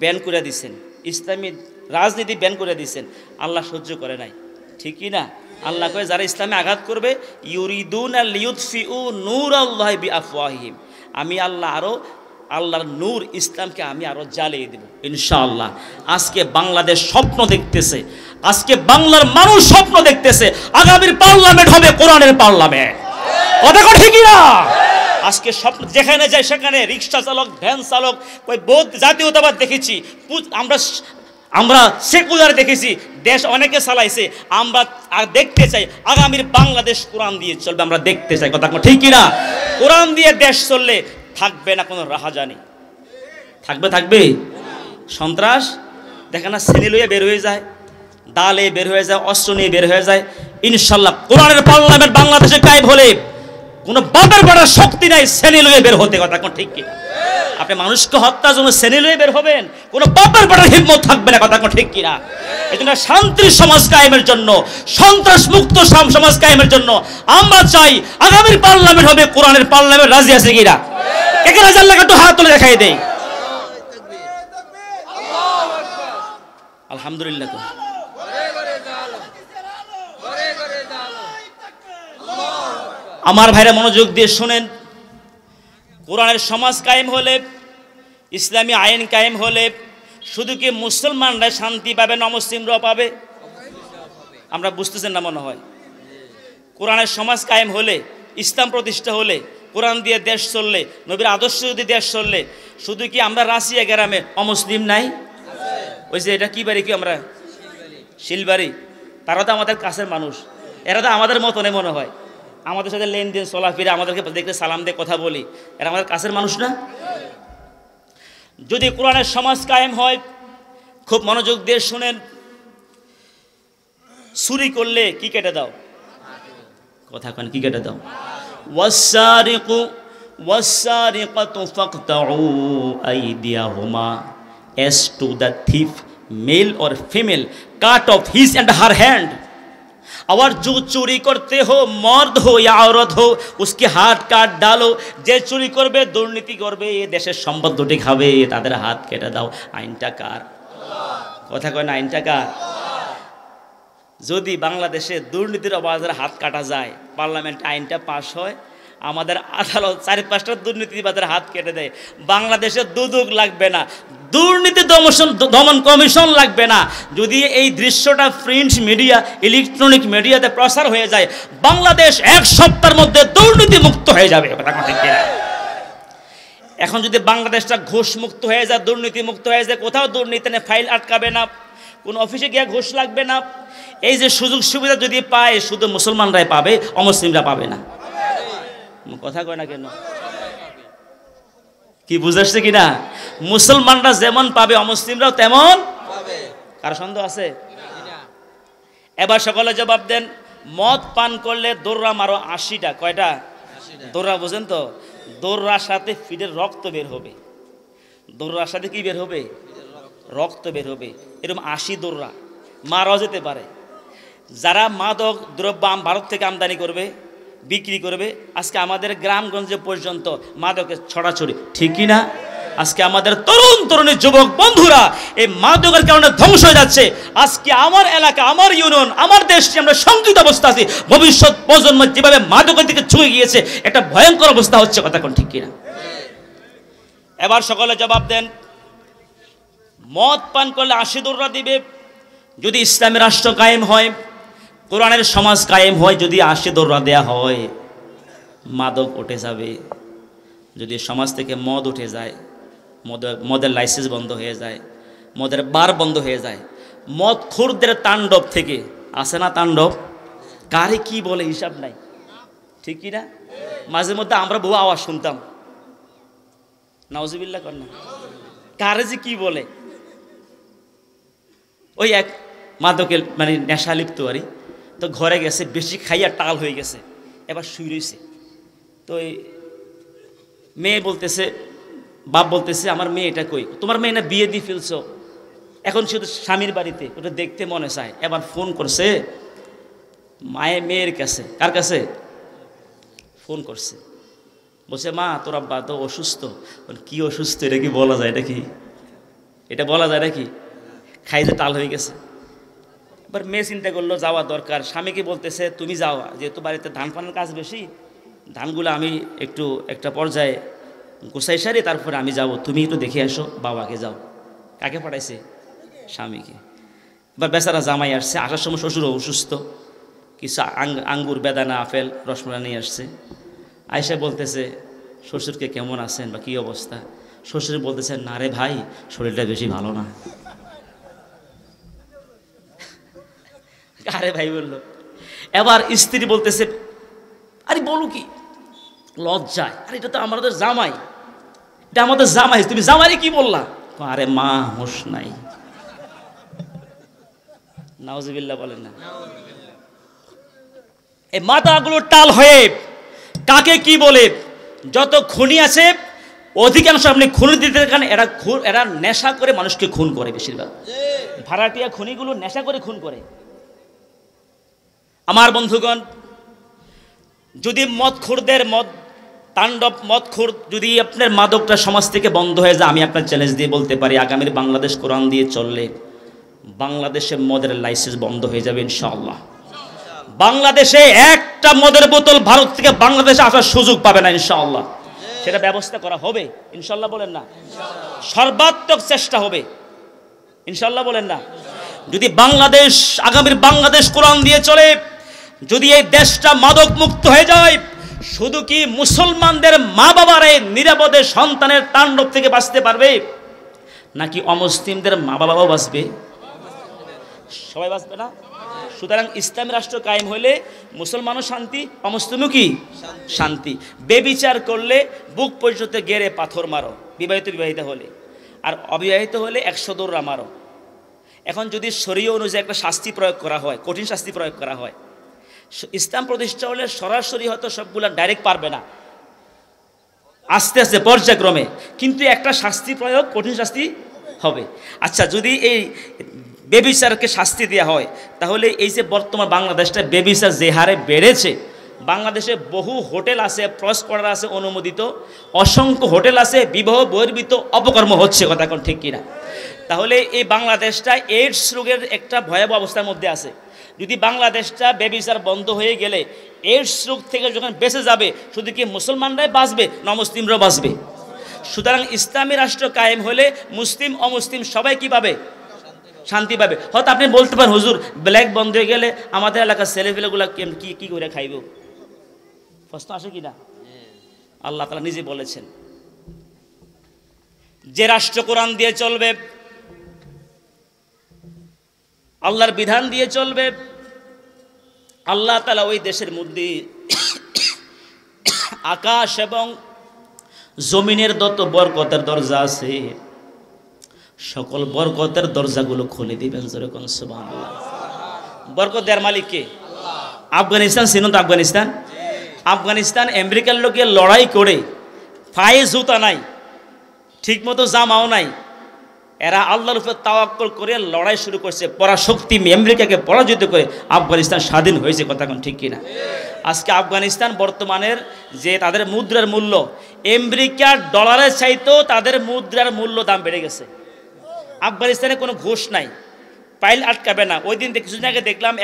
S1: ব্যান করে দিচ্ছেন, ইসলামী রাজনীতি ব্যান করে দিচ্ছেন, আল্লাহ সহ্য করে নাই। ঠিক কি না? আল্লাহ কয়ে যারা ইসলামে আঘাত করবে, ইউরিদুনা লিউদফিউ নূরাল্লাহি বিআফওয়াহিহিম, আমি আল্লাহ আরো আল্লাহর নূর ইসলামকে আমি আরো জ্বালিয়ে দেব ইনশাআল্লাহ। আজকে বাংলাদেশ স্বপ্ন দেখতেছে, আজকে বাংলার মানুষ স্বপ্ন দেখতেছে আগামীর পার্লামেন্ট হবে কোরআনের পার্লামেন্ট। কথা কথা ঠিক না? আজকে স্বপ্ন যেখানে যায় সেখানে রিক্সা চালক, ভ্যান চালক, ওই বৌদ্ধ জাতীয়তাবাদ দেখেছি, আমরা সেকুলার দেখেছি, দেশ অনেকে চালাইছে। আমরা আর দেখতে চাই আগামীর বাংলাদেশ কোরআন দিয়ে চলবে, আমরা দেখতে চাই। কথা ঠিক কিনা? কোরআন দিয়ে দেশ চললে থাকবে না কোনো রাহাজানি, থাকবে সন্ত্রাস। দেখে না শ্রেণী লইয়ে বের হয়ে যায়, দালে বের হয়ে যায়, অস্ত্র নিয়ে বের হয়ে যায়। ইনশাল্লাহ কোরআনের পার্লামেন্ট বাংলাদেশে কায়েম হলে কোনো বাপের বেটার শক্তি নাই শ্রেণী লইয়ে বের হতে। কথা কোন ঠিক কিনা? আপনি মানুষকে হত্যার জন্য শ্রেণী লইয়ে বের হবেন, কোনো বাপের বেটার হিম্মত থাকবে না। কথা কোন ঠিক কিনা? এই জন্য শান্তির সমাজ কায়েমের জন্য, সন্ত্রাস মুক্ত সমাজ কায়েমের জন্য আমরা চাই আগামীর পার্লামেন্ট হবে কোরআনের পার্লামেন্ট। রাজি আছে কিনা? একে রাজি? আল্লাহকে একটু হাত তুলে দেখাই দেই। আলহামদুলিল্লাহ। আমার ভাইরা মনোযোগ দিয়ে শুনেন, কোরআনের সমাজ কায়েম হলে, ইসলামী আইন কায়েম হলে শুধু কি মুসলমানরা শান্তি পাবে না অমুসলিমরাও পাবে? আমরা বুঝতেছেন না মনে হয়। কোরআনের সমাজ কায়েম হলে, ইসলাম প্রতিষ্ঠা হলে, কোরআন দিয়ে দেশ চললে, নবীর আদর্শ যদি দেশ চললে, শুধু কি আমরা রাশিয়া গ্রামে অমুসলিম নাই? ওই যে এটা কি বাড়ি, কি আমরা শিলবাড়ি, তারা তো আমাদের কাছের মানুষ, এরা তো আমাদের মতনে মনে হয়, আমাদের সাথে লেনদেন চলাফেরা, আমাদেরকে দেখলে সালাম দিয়ে কথা বলি, এরা আমাদের কাছের মানুষ না? যদি কোরআনের সমাজ কায়েম হয়, খুব মনোযোগ দিয়ে শুনেন, চুরি করলে কি কেটে দাও? কথা কেন, কি কেটে দাও? ওয়াসসারিকু ওয়াসসারিকাতু ফাকতাউ আইদিয়াহুমা, as to the thief, male or female, cut off his and her hand। और जो चोरी करते हो मर्द हो या औरत हो, उसके हाथ काट डालो। जे चोरी करबे, दुर्नीति करबे, ये देशेर सम्पद दुटी खाबे, तादेर हाथ केटे दाओ। आईनटा कार? কথা কয় না, আইনটা কার? যদি বাংলাদেশে দুর্নীতির অপরাধের হাত কাটা যায়, পার্লামেন্ট আইনটা পাস হয়, আমাদের আদালত 4-5টা দুর্নীতিবাদের হাত কেটে দেয়, বাংলাদেশে দুদক লাগবে না, দুর্নীতি দমন কমিশন লাগবে না। যদি এই দৃশ্যটা প্রিন্ট মিডিয়া, ইলেকট্রনিক মিডিয়াতে প্রচার হয়ে যায়, বাংলাদেশ 1 সপ্তাহের মধ্যে দুর্নীতি মুক্ত হয়ে যাবে। এখন যদি বাংলাদেশটা ঘুষ মুক্ত হয়ে যায়, দুর্নীতি মুক্ত হয়ে যায়, কোথাও দুর্নীতি নেই, ফাইল আটকাবে না, কোন অফিসে গিয়ে ঘুষ লাগবে না, এই যে সুযোগ সুবিধা যদি পায়, শুধু মুসলমানরাই পাবে, অমুসলিমরা পাবে না। কথা কয় না কেন? কি বুঝাচ্ছে কিনা? মুসলমানরা যেমন পাবে, অমুসলিমরাও তেমন পাবে। কার সন্দেহ আছে? এবার সকলে জবাব দেন। মদ পান করলে দৌড়া মারো 80টা। কয়টা? দৌড়া বোঝেন তো? দৌড়ার সাথে ফিডের রক্ত বের হবে। দৌড়ার সাথে কি বের হবে? রক্ত বের হবে। এরকম 80 দৌড়া মারাও যেতে পারে। যারা মাদক দ্রব্য ভারত থেকে আমদানি করবে, বিক্রি করবে, আজকে আমাদের গ্রামগঞ্জে পর্যন্ত মাদকের ছড়াছড়ি, ঠিকই না? আজকে আমাদের তরুণ তরুণী যুবক বন্ধুরা এই মাদকের কারণে ধ্বংস হয়ে যাচ্ছে। আজকে আমার এলাকা, আমার ইউনিয়ন, আমার দেশটি আমরা শঙ্কিত অবস্থা আছি। ভবিষ্যৎ প্রজন্ম যেভাবে মাদকের দিকে ছুঁয়ে গিয়েছে, একটা ভয়ঙ্কর অবস্থা হচ্ছে। কথা কোন ঠিক কিনা? এবার সকলে জবাব দেন। মদ পান করলে 80 দৌড়া দিবে। যদি ইসলামী রাষ্ট্র কায়েম হয়, কোরআনের সমাজ কায়েম হয়, যদি 80 দৌড়া দেয়া হয়, মাদক উঠে যাবে। যদি সমাজ থেকে মদ উঠে যায়, মদের লাইসেন্স বন্ধ হয়ে যায়, মদের বার বন্ধ হয়ে যায়, মদ খোরদের তাণ্ডব থেকে আসে না তাণ্ডব, কারে কি বলে হিসাব নাই, ঠিক কি না? মাঝে মধ্যে আমরা বহু আওয়াজ শুনতাম, নাউজুবিল্লাহ কর না, কারে যে কি বলে। ওই এক মাদকের মানে নেশা লিপ্ত আরই, তো ঘরে গেছে, বেশি খাইয়া টাল হয়ে গেছে, এবার শুই রয়েছে। তো মেয়ে বলতেছে, বাপ বলতেছে, আমার মেয়ে এটা কই? তোমার মেয়ে না বিয়ে দিয়ে ফেলছো, এখন শুধু স্বামীর বাড়িতে, ওটা দেখতে মনে চায়। এবার ফোন করছে মেয়ের কাছে। কার কাছে? ফোন করছে, বলছে মা তোর আব্বা তো অসুস্থ। কি অসুস্থ? এটা কি বলা যায় নাকি? এটা বলা যায় নাকি? খাই যে টাল হয়ে গেছে। এবার মেয়ে চিন্তা করলো যাওয়া দরকার। স্বামীকে বলতেছে তুমি যাও, যেহেতু বাড়িতে ধান পানের কাজ বেশি, ধানগুলো আমি একটু একটা পর্যায়ে গোছাই সারি, তারপরে আমি যাব, তুমি একটু দেখে আসো বাবাকে। যাও। কাকে পাঠাইছে? স্বামীকে। এবার বেচারা জামাই আসছে, আসার সময় শ্বশুরও অসুস্থ, কিছু আঙ্গুর, বেদানা, আপেল, রসমালাই নিয়ে আসছে। আয়সা বলতেছে শ্বশুরকে কেমন আছেন বা কী অবস্থা? শ্বশুর বলতেছে না রে ভাই, শরীরটা বেশি ভালো না। আরে ভাই বললো। এবার স্ত্রী বলতেছে আরে বলো কি, লজ্জায়, আরে এটা তো আমাদের জামাই, এটা আমাদের জামাই, তুমি জামাই কি বললা? আরে মা হোশ নাই। নাউজুবিল্লাহ বলেন না। এই মাথাগুলো টাল হয়ে কাকে কি বলে, যত খুনি আছে অধিকাংশ আপনি খুনি দিতে দেখেন, এরা নেশা করে মানুষকে খুন করে। বেশিরভাগ ভাড়াটিয়া খুনিগুলো নেশা করে খুন করে। আমার বন্ধুগণ, যদি মদখোরদের তাণ্ডব, মদখোর যদি আপনার মাদকটা সমাজ থেকে বন্ধ হয়ে যায়, আমি আপনার চ্যালেঞ্জ দিয়ে বলতে পারি আগামীর বাংলাদেশ কোরআন দিয়ে চললে বাংলাদেশে মদের লাইসেন্স বন্ধ হয়ে যাবে ইনশাআল্লাহ। বাংলাদেশে একটা মদের বোতল ভারত থেকে বাংলাদেশে আসার সুযোগ পাবে না ইনশাআল্লাহ। সেটা ব্যবস্থা করা হবে ইনশাআল্লাহ, বলেন না? সর্বাত্মক চেষ্টা হবে ইনশাআল্লাহ, বলেন না? যদি বাংলাদেশ, আগামীর বাংলাদেশ কোরআন দিয়ে চলে, যদি এই দেশটা মাদক মুক্ত হয়ে যায়, শুধু কি মুসলমানদের মা বাবারা নিরাপদে সন্তানের তাণ্ডব থেকে বাঁচতে পারবে, নাকি অমুসলিমদের মা বাবাও বাঁচবে? সবাই বাঁচবে না? সুতরাং ইসলামী রাষ্ট্র কায়েম হলে মুসলমানও শান্তি, অমুসলিমও কি শান্তি। বেবিচার করলে বুক পর্যন্ত গেড়ে পাথর মারো, বিবাহিত বিবাহিতা হলে, আর অবিবাহিত হলে 100 দৌড়া মারো। এখন যদি শরীয় অনুযায়ী একটা শাস্তি প্রয়োগ করা হয়, কঠিন শাস্তি প্রয়োগ করা হয়, ইসলাম প্রতিষ্ঠা হলে সরাসরি হয়তো সবগুলা ডাইরেক্ট পারবে না, আস্তে আস্তে পর্যায়ক্রমে, কিন্তু একটা শাস্তি প্রয়োগ, কঠিন শাস্তি হবে। আচ্ছা, যদি এই বেবিচারকে শাস্তি দেওয়া হয়, তাহলে এই যে বর্তমান বাংলাদেশটা বেবিচার যে হারে বেড়েছে, বাংলাদেশে বহু হোটেল আছে, প্রস করার আছে অনুমোদিত, অসংখ্য হোটেল আছে, বিবাহ বহির্ভূত অপকর্ম হচ্ছে, কথা এখন ঠিক কিনা? তাহলে এই বাংলাদেশটা এইডস রোগের একটা ভয়াবহ অবস্থার মধ্যে আছে। যদি বাংলাদেশটা বেবিচার বন্ধ হয়ে গেলে এইডস রোগ থেকে যখন বেঁচে যাবে, শুধু কি মুসলমানরাই বাঁচবে না মুসলিমরাও বাঁচবে? সুতরাং ইসলামী রাষ্ট্র কায়েম হলে মুসলিম অমুসলিম সবাই কি পাবে? শান্তি পাবে। হয়তো আপনি বলতে পারেন, হুজুর ব্ল্যাক বন্ধ হয়ে গেলে আমাদের এলাকার ছেলেপেলেগুলো কি করে খাইব? প্রশ্ন আসে কি না? আল্লাহ তাআলা নিজে বলেছেন, যে রাষ্ট্র কোরআন দিয়ে চলবে, আল্লাহর বিধান দিয়ে চলবে, আল্লাহ তাআলা ওই দেশের মধ্যে আকাশ এবং জমিনের যত বরকতের দরজা আছে, সকল বরকতের দরজাগুলো খুলে দিবেন। যেরকম সুবহানাল্লাহ। বরকত দেওয়ার মালিক কে? আফগানিস্তান চিনুন তো? আফগানিস্তান আমেরিকার লোকে লড়াই করে, পায়ে জুতা নাই, ঠিকমতো জামাও নাই, এরা আল্লাহর উপর তাওয়াক্কুল করে লড়াই শুরু করছে, পরাশক্তি আমেরিকাকে পরাজিত করে আফগানিস্তান স্বাধীন হয়েছে, কথা এখন ঠিক কিনা? আজকে আফগানিস্তান বর্তমানের যে তাদের মুদ্রার মূল্য, আমেরিকার ডলারের চাইতেও তাদের মুদ্রার মূল্য দাম বেড়ে গেছে। আফগানিস্তানে কোনো ঘুষ নাই, পাইল আটকাবে না। ওই দিন কিছুদিন আগে দেখলাম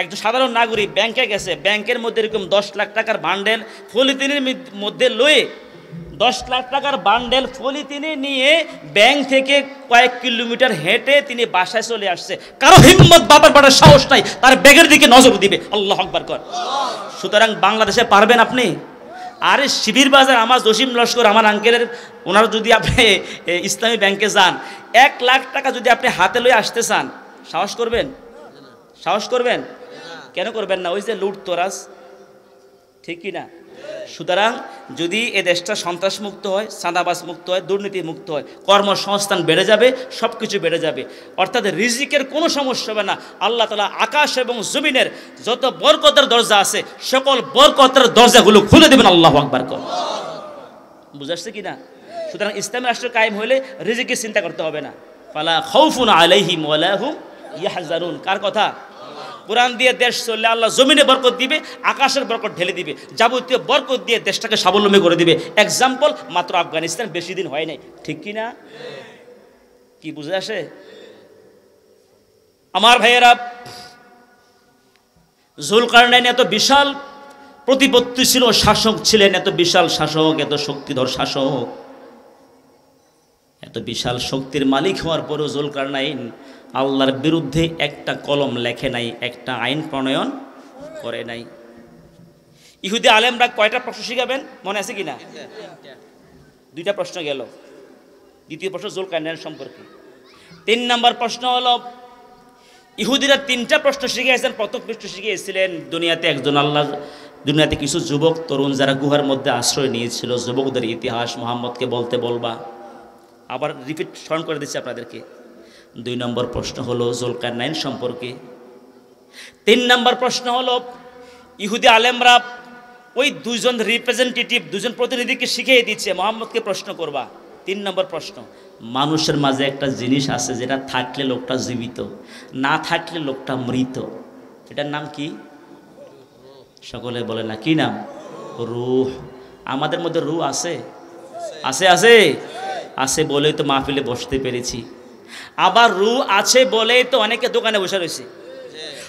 S1: একজন সাধারণ নাগরিক ব্যাংকে গেছে, ব্যাংকের মধ্যে এরকম 10 লাখ টাকার বান্ডেল পলিথিনের মধ্যে লয়ে, 10 লাখ টাকার বান্ডেল পলিথিনে নিয়ে ব্যাংক থেকে কয়েক কিলোমিটার হেঁটে তিনি বাসায় চলে আসছে। কারো হিম্মত বাবার বাড়ার সাহস নাই তার ব্যাগের দিকে নজর দিবে। আল্লাহু আকবার কর। সুতরাং বাংলাদেশে পারবেন আপনি? আরে শিবির বাজার আমার জসিম লস্কর, আমার আঙ্কেলের, ওনারা যদি আপনি ইসলামী ব্যাংকে যান, 1 লাখ টাকা যদি আপনি হাতে লয়ে আসতে চান, সাহস করবেন? সাহস করবেন? কেন করবেন না? ওই যে লুট তোরাজ, ঠিক কি না? সুতরাং যদি এ দেশটা সন্ত্রাস মুক্ত হয়, চাঁদাবাজ মুক্ত হয়, দুর্নীতি মুক্ত হয়, কর্মসংস্থান বেড়ে যাবে, সব কিছু বেড়ে যাবে, অর্থাৎ রিজিকের কোনো সমস্যা হবে না। আল্লাহ তাআলা আকাশ এবং জমিনের যত বরকতের দরজা আছে, সকল বরকতের দরজাগুলো খুলে দেবেন। আল্লাহু আকবার কর। বুঝাচ্ছে কি না? সুতরাং ইসলামী রাষ্ট্র কায়েম হলে রিজিকের চিন্তা করতে হবে না। ফালা খাউফুন আলাইহিম ওয়ালা হুম ইয়াহজানুন। কার কথা? কোরআন দিয়ে দেশ চললে আল্লাহ জমিনে বরকত দিবে, আকাশের বরকত ঢেলে দিবে, যাবতীয় বরকত দিয়ে দেশটাকে স্বাবলম্বী করে দিবে। এক্সাম্পল মাত্র আফগানিস্তান, বেশি দিন হয় নাই, ঠিক কি না? কি বুঝে আসে আমার ভাইয়েরা? জুলকারনাইন এত বিশাল প্রতিপত্তি ছিল, শাসক ছিলেন, এত বিশাল শাসক, এত শক্তিধর শাসক, এত বিশাল শক্তির মালিক হওয়ার পরেও জুলকারনাইন আল্লাহর বিরুদ্ধে একটা কলম লেখে নাই, একটা আইন প্রণয়ন করে নাই। ইহুদি আলেমরা কয়টা প্রশ্ন শিখাবেন মনে আছে কিনা? 2টা প্রশ্ন গেল। দ্বিতীয় প্রশ্ন জুলকারনাইন সম্পর্কে। 3 নম্বর প্রশ্ন হলো, ইহুদিরা 3টা প্রশ্ন শিখিয়েছেন। প্রথম প্রশ্ন শিখিয়েছিলেন দুনিয়াতে একজন আল্লাহ, দুনিয়াতে কিছু যুবক তরুণ যারা গুহার মধ্যে আশ্রয় নিয়েছিল, যুবকদের ইতিহাস মুহাম্মদকে বলতে বলবা। আবার রিপিট স্মরণ করে দিচ্ছি আপনাদেরকে। 2 নম্বর প্রশ্ন হলো জুলকারনাইন সম্পর্কে। 3 নম্বর প্রশ্ন হলো, ইহুদি আলেমরা ওই 2জন রিপ্রেজেন্টেটিভ, 2জন প্রতিনিধিকে শিখিয়ে দিচ্ছে মুহাম্মদকে প্রশ্ন করবা। 3 নম্বর প্রশ্ন, মানুষের মাঝে একটা জিনিস আছে যেটা থাকলে লোকটা জীবিত, না থাকলে লোকটা মৃত। এটার নাম কি? সকলে বলে না, কি নাম? রূহ। আমাদের মধ্যে রূহ আছে? আছে আছে আছে বলেই তো মাহফিলে বসতে পেরেছি। আবার রূহ আছে বলেই তো অনেকে দোকানে বসে রয়েছে।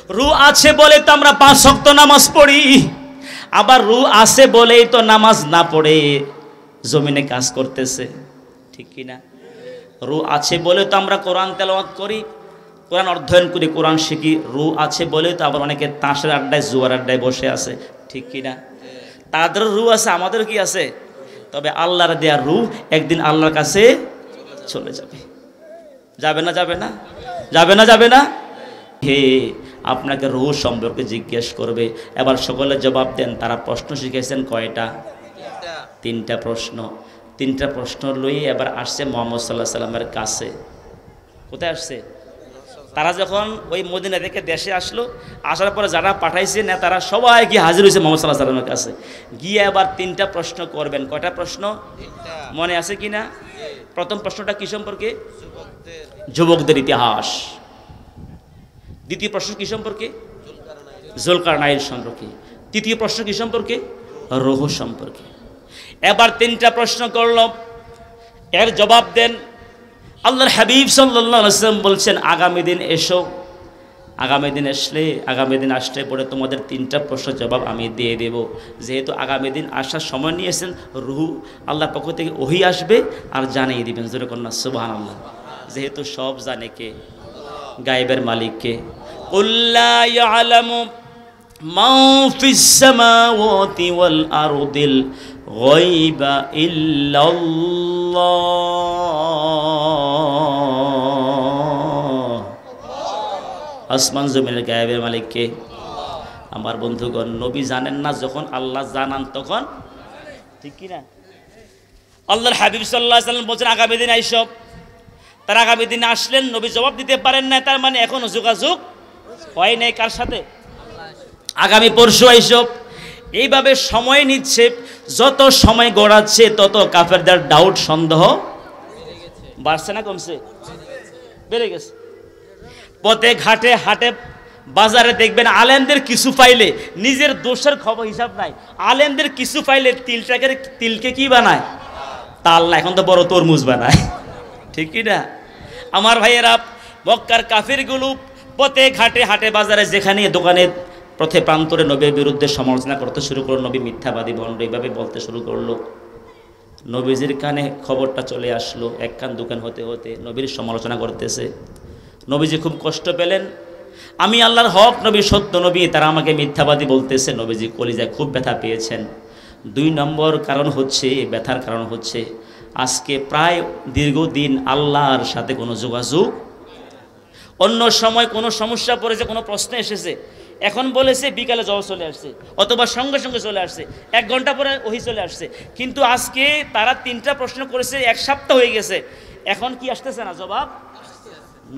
S1: রু আছে বলে তো আমরা 5 ওয়াক্ত নামাজ পড়ি, আবার রু আছে বলেই তো নামাজ না পড়ে জমিনে কাজ করতেছে, ঠিক কি না? রু আছে বলে তো আমরা কোরআন তেলাওয়াত করি, কোরআন অধ্যয়ন করি, কোরআন শিখি। রু আছে বলে তো আবার অনেকে তাসের আড্ডায়, জুয়ার আড্ডায় বসে আছে, ঠিক কি না? তাদের রু আছে, আমাদের কি আছে? তবে আল্লাহর দেয়া রু একদিন আল্লাহর কাছে চলে যাবে। যাবে না? যাবে না? যাবে না? যাবে না? হে, আপনাকে রু সম্পর্কে জিজ্ঞেস করবে। এবার সকলে জবাব দেন। তারা প্রশ্ন শিখেছেন কয়টা? 3টা প্রশ্ন। 3টা প্রশ্ন লই এবার আসছে মুহাম্মদ সাল্লাল্লাহু আলাইহি সাল্লামের কাছে। কোথায় আসছে? তারা যখন ওই মদিনা থেকে দেশে আসলো, আসার পরে যারা পাঠাইছে না তারা সবাই গিয়ে হাজির হয়েছে মুহাম্মদ সাল্লাল্লাহু আলাইহি সাল্লামের কাছে। গিয়ে এবার 3টা প্রশ্ন করবেন। কয়টা প্রশ্ন মনে আছে কি না? প্রথম প্রশ্নটা কি সম্পর্কে? যুবকদের ইতিহাস। দ্বিতীয় প্রশ্ন কি সম্পর্কে? জুলকারনাইন সম্পর্কে। তৃতীয় প্রশ্ন কি সম্পর্কে? রূহ সম্পর্কে। এবার 3টা প্রশ্ন করল, এর জবাব দেন। আল্লাহর হাবিব সাল্লাল্লাহু আলাইহি ওয়াসাল্লাম বলছেন, আগামী দিন এসো, আগামী দিন আসলে পরে তোমাদের 3টা প্রশ্নের জবাব আমি দিয়ে দেব। যেহেতু আগামী দিন আসার সময় নিয়েছেন, রূহ আল্লাহর পক্ষ থেকে ওহী আসবে আর জানিয়ে দিবেন। জোরে কন্যা সুবহানাল্লাহ। যেহেতু সব জানে কে? গায়েবের মালিক কে? কুল লা ইয়ালামু মা ফিস সামাওয়াতি ওয়াল আরদিল গায়বা ইল্লাল্লাহ। আসমান জমিনের গায়েবের মালিক কে? আমার বন্ধুগণ, নবী জানেন না যখন আল্লাহ জানান তখন, ঠিক কি না? আল্লাহর হাবিব সাল্লাল্লাহু আলাইহি ওয়াসাল্লাম বলেন আগামী দিন আইসব। তার আগামী দিনে আসলেন, নবী জবাব দিতে পারেন না, তার মানে এখনো যোগাযোগ হয় নাই কার সাথে? আগামী পরশু আইসব। এইভাবে সময় নিচ্ছে, যত সময় গড়াচ্ছে তত কাফেরদের ডাউট, সন্দেহ বাড়ছে না কমছে? বেড়ে গেছে। পথে ঘাটে হাটে বাজারে দেখবেন আলেমদের কিছু পাইলে নিজের দোষের খবর হিসাব নাই, আলেমদের কিছু পাইলে তিলকে কি বানায়? তাল না, এখন তো বড় তরমুজ বানায়, ঠিক কি না? আমার ভাইয়েরা, মক্কার কাফিরগুলো পথে ঘাটে হাটে বাজারে যেখানে দোকানে পথে প্রান্তরে নবীর বিরুদ্ধে সমালোচনা করতে শুরু করলো, নবী মিথ্যাবাদী ভণ্ড এইভাবে বলতে শুরু করলো। নবীজির কানে খবরটা চলে আসলো, এক কান দুকান হতে হতে নবীর সমালোচনা করতেছে। নবীজি খুব কষ্ট পেলেন। আমি আল্লাহর হক নবী, সত্য নবী, তারা আমাকে মিথ্যাবাদী বলতেছে। নবীজি কলিজায় খুব ব্যথা পেয়েছেন। 2 নম্বর কারণ হচ্ছে, ব্যথার কারণ হচ্ছে, আজকে প্রায় দীর্ঘদিন আল্লাহর সাথে কোনো যোগাযোগ। অন্য সময় কোনো সমস্যা পড়েছে, কোনো প্রশ্ন এসেছে, এখন বলেছে বিকালে জবাব চলে আসছে, অথবা সঙ্গে সঙ্গে চলে আসছে, 1 ঘন্টা পরে ওহী চলে আসছে। কিন্তু আজকে তারা 3টা প্রশ্ন করেছে, 1 সপ্তাহ হয়ে গেছে, এখন কি আসতেছে না জবাব?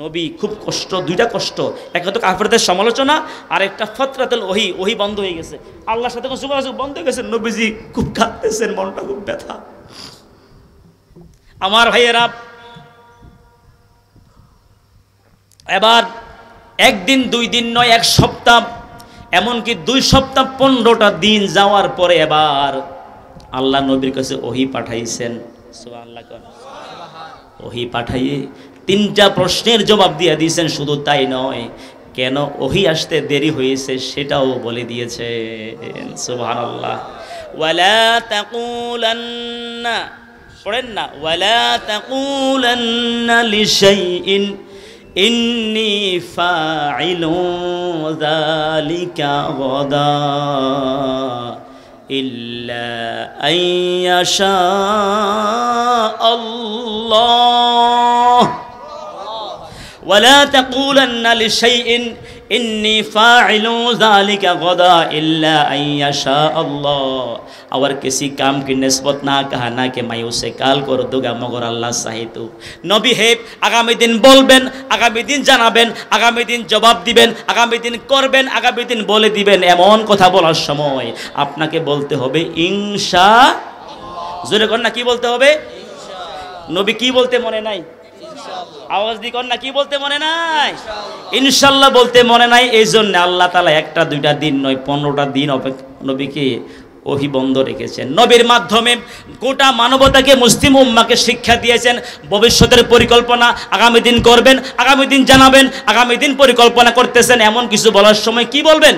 S1: নবী খুব কষ্ট, 2টা কষ্ট। একটা তো কাফেরদের সমালোচনা, আর একটা ফতরাতুল ওহী বন্ধ হয়ে গেছে, আল্লাহর সাথে কোনো যোগাযোগ বন্ধ হয়ে গেছে। নবীজি খুব কাঁদতেছেন, মনটা খুব ব্যথা। আমার ভাইয়েরা, এবার 1 দিন 2 দিন নয়, 1 সপ্তাহ, এমনকি 2 সপ্তাহ 15টা দিন যাওয়ার পরে এবার আল্লাহ নবীর কাছে ওহী পাঠাইছেন। সুবহানাল্লাহ। ওহী পাঠাইয়ে 3টা প্রশ্নের জবাব দিয়ে দিয়েছেন। শুধু তাই নয়, কেন ওহী আসতে দেরি হয়েছে সেটাও বলে দিয়েছেন। সুবহানাল্লাহ। ওয়ালা তাকুলান্না, পড়েন না, ওয়ালা তাকুলান্না লিশাইইন ইন্নী ফাইলু যালিকা গাদা ইল্লা আইয়াশা আল্লাহ। ওয়ালা তাকুলান্না লিশাইইন ইন্নী ফাইলু যালিকা গাদা ইল্লা আইয়াশা আল্লাহ। और किसी काम की निस्बत ना कहा ना कि मैं उसे काल कर दूंगा मगर अल्लाह चाहे तो। नबी है आगामी दिन बोलबेन, आगामी दिन জানাবেন, आगामी दिन जवाब दिबेन, आगामी दिन करबेन, आगामी दिन বলে দিবেন। এমন কথা বলার সময় আপনাকে বলতে হবে ইনশাআল্লাহ। জোরে কর না, কি বলতে হবে? ইনশাআল্লাহ। নবী কি বলতে মনে নাই? ইনশাআল্লাহ। আওয়াজ দি কর না, কি বলতে মনে নাই? ইনশাআল্লাহ বলতে মনে নাই। এই জন্য আল্লাহ তাআলা 1টা 2টা দিন নয়, 15টা দিন নবীকে ওহী বন্ধ রেখেছেন। নবীর মাধ্যমে গোটা মানবতাকে, মুসলিম উম্মাহকে শিক্ষা দিয়েছেন ভবিষ্যতের পরিকল্পনা আগামী দিন করবেন, আগামী দিন জানাবেন, আগামী দিন পরিকল্পনা করতেছেন, এমন কিছু বলার সময় কি বলবেন?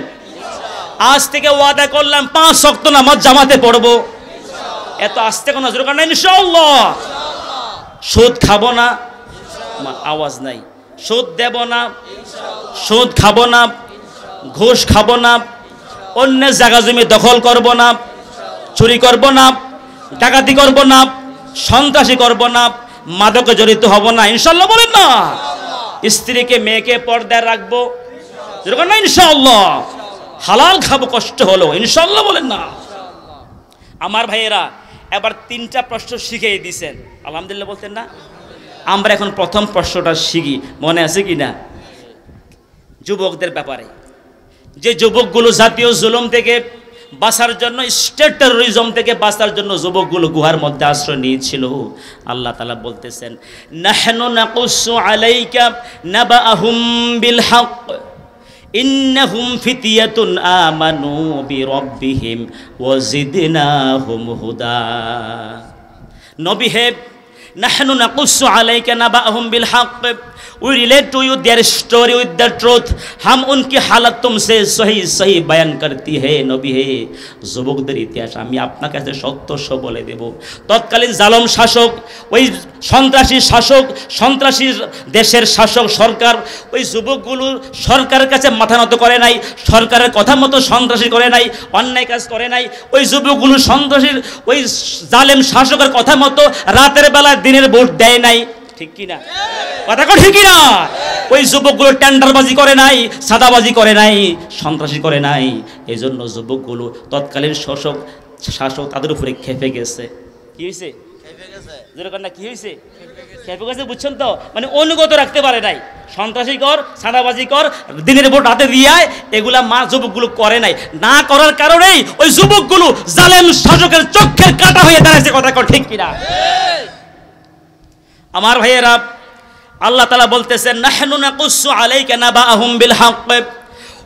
S1: আজ থেকে ওয়াদা করলাম 5 ওয়াক্ত নামাজ জামাতে পড়বো। এত আস্তে কোনো নজর করেন ইনশাআল্লাহ। সুদ খাবো না, আওয়াজ নাই। সুদ দেব না, সুদ খাবো না, ঘুষ খাবো না, অন্যের জায়গা জমি দখল করব না, চুরি করব না, ডাকাতি করব না, সন্ত্রাসী করব না, মাদকে জড়িত হব না। ইনশাআল্লাহ বলেন না। স্ত্রীকে মেয়েকে পর্দায় রাখবো, যেরকম না ইনশাআল্লাহ। হালাল খাবো কষ্ট হলো, ইনশাআল্লাহ বলেন না। আমার ভাইয়েরা এবার 3টা প্রশ্ন শিখিয়ে দিয়েছেন, আলহামদুলিল্লাহ বলতেন না। আমরা এখন প্রথম প্রশ্নটা শিখি, মনে আছে কি না? যুবকদের ব্যাপারে, যে যুবকগুলো জাতীয় জুলুম থেকে বাঁচার জন্য, স্টেট টেরোরিজম থেকে বাঁচার জন্য যুবকগুলো গুহার মধ্যে আশ্রয় নিয়েছিল, আল্লাহ তাআলা বলতেছেন নাহনু নাকুসু আলাইকা নাবাআহুম বিল হক ইন্নাহুম ফিতিয়াতুন আমানু বিরাব্বিহিম ওয়া জিদনাহুম হুদা। নবী হে, নাহনু নাকুসু আলাইকা নাবাআহুম বিল হক, we relate to you their story with the truth, हम उनकी हालत तुमसे सही सही बयान करती है। নবী হে, যুবকদের ইতিহাস আমি আপনার কাছে সত্য বলে দেব। তৎকালীন জালেম শাসক, ওই সন্ত্রাসী শাসক, সন্ত্রাসী দেশের শাসক সরকার, ওই যুবকগুলো সরকারের কাছে মাথা নত করে নাই, সরকারের কথা মতো সন্ত্রাসী করে নাই, অন্যায় কাজ করে নাই। ওই যুবকগুলো সন্ত্রাসীর ওই জালেম শাসকের কথা মতো রাতের বেলা দিনের ভোট দেয় নাই, ঠিক কি না? কথা কো ঠিক না? ওই যুবকগুলো টেন্ডারবাজি করে নাই, সাদাবাজি করে নাই, সন্ত্রাসী করে নাই। এই জন্য যুবকগুলো তৎকালীন শাসক তাদের উপরে খেপে গেছে। কি হয়েছে? যেরকম না, কি হয়েছে? খেপে গেছে, বুঝছেন তো? মানে অনুগত রাখতে পারে নাই। সন্ত্রাসী কর, সাদাবাজি কর, দিনের ভোট হাতে দিয়ে আয়, এগুলা যুবকগুলো করে নাই। না করার কারণেই ওই যুবকগুলো জালেম শাসকের চোখের কাঁটা হয়ে দাঁড়াইছে। কথা কো ঠিক কিনা? আমার ভাইয়েরা, আল্লাহ তাআলা বলতেছেন নাহনু নাকুসু আলাইকা নাবাআহুম বিল হক।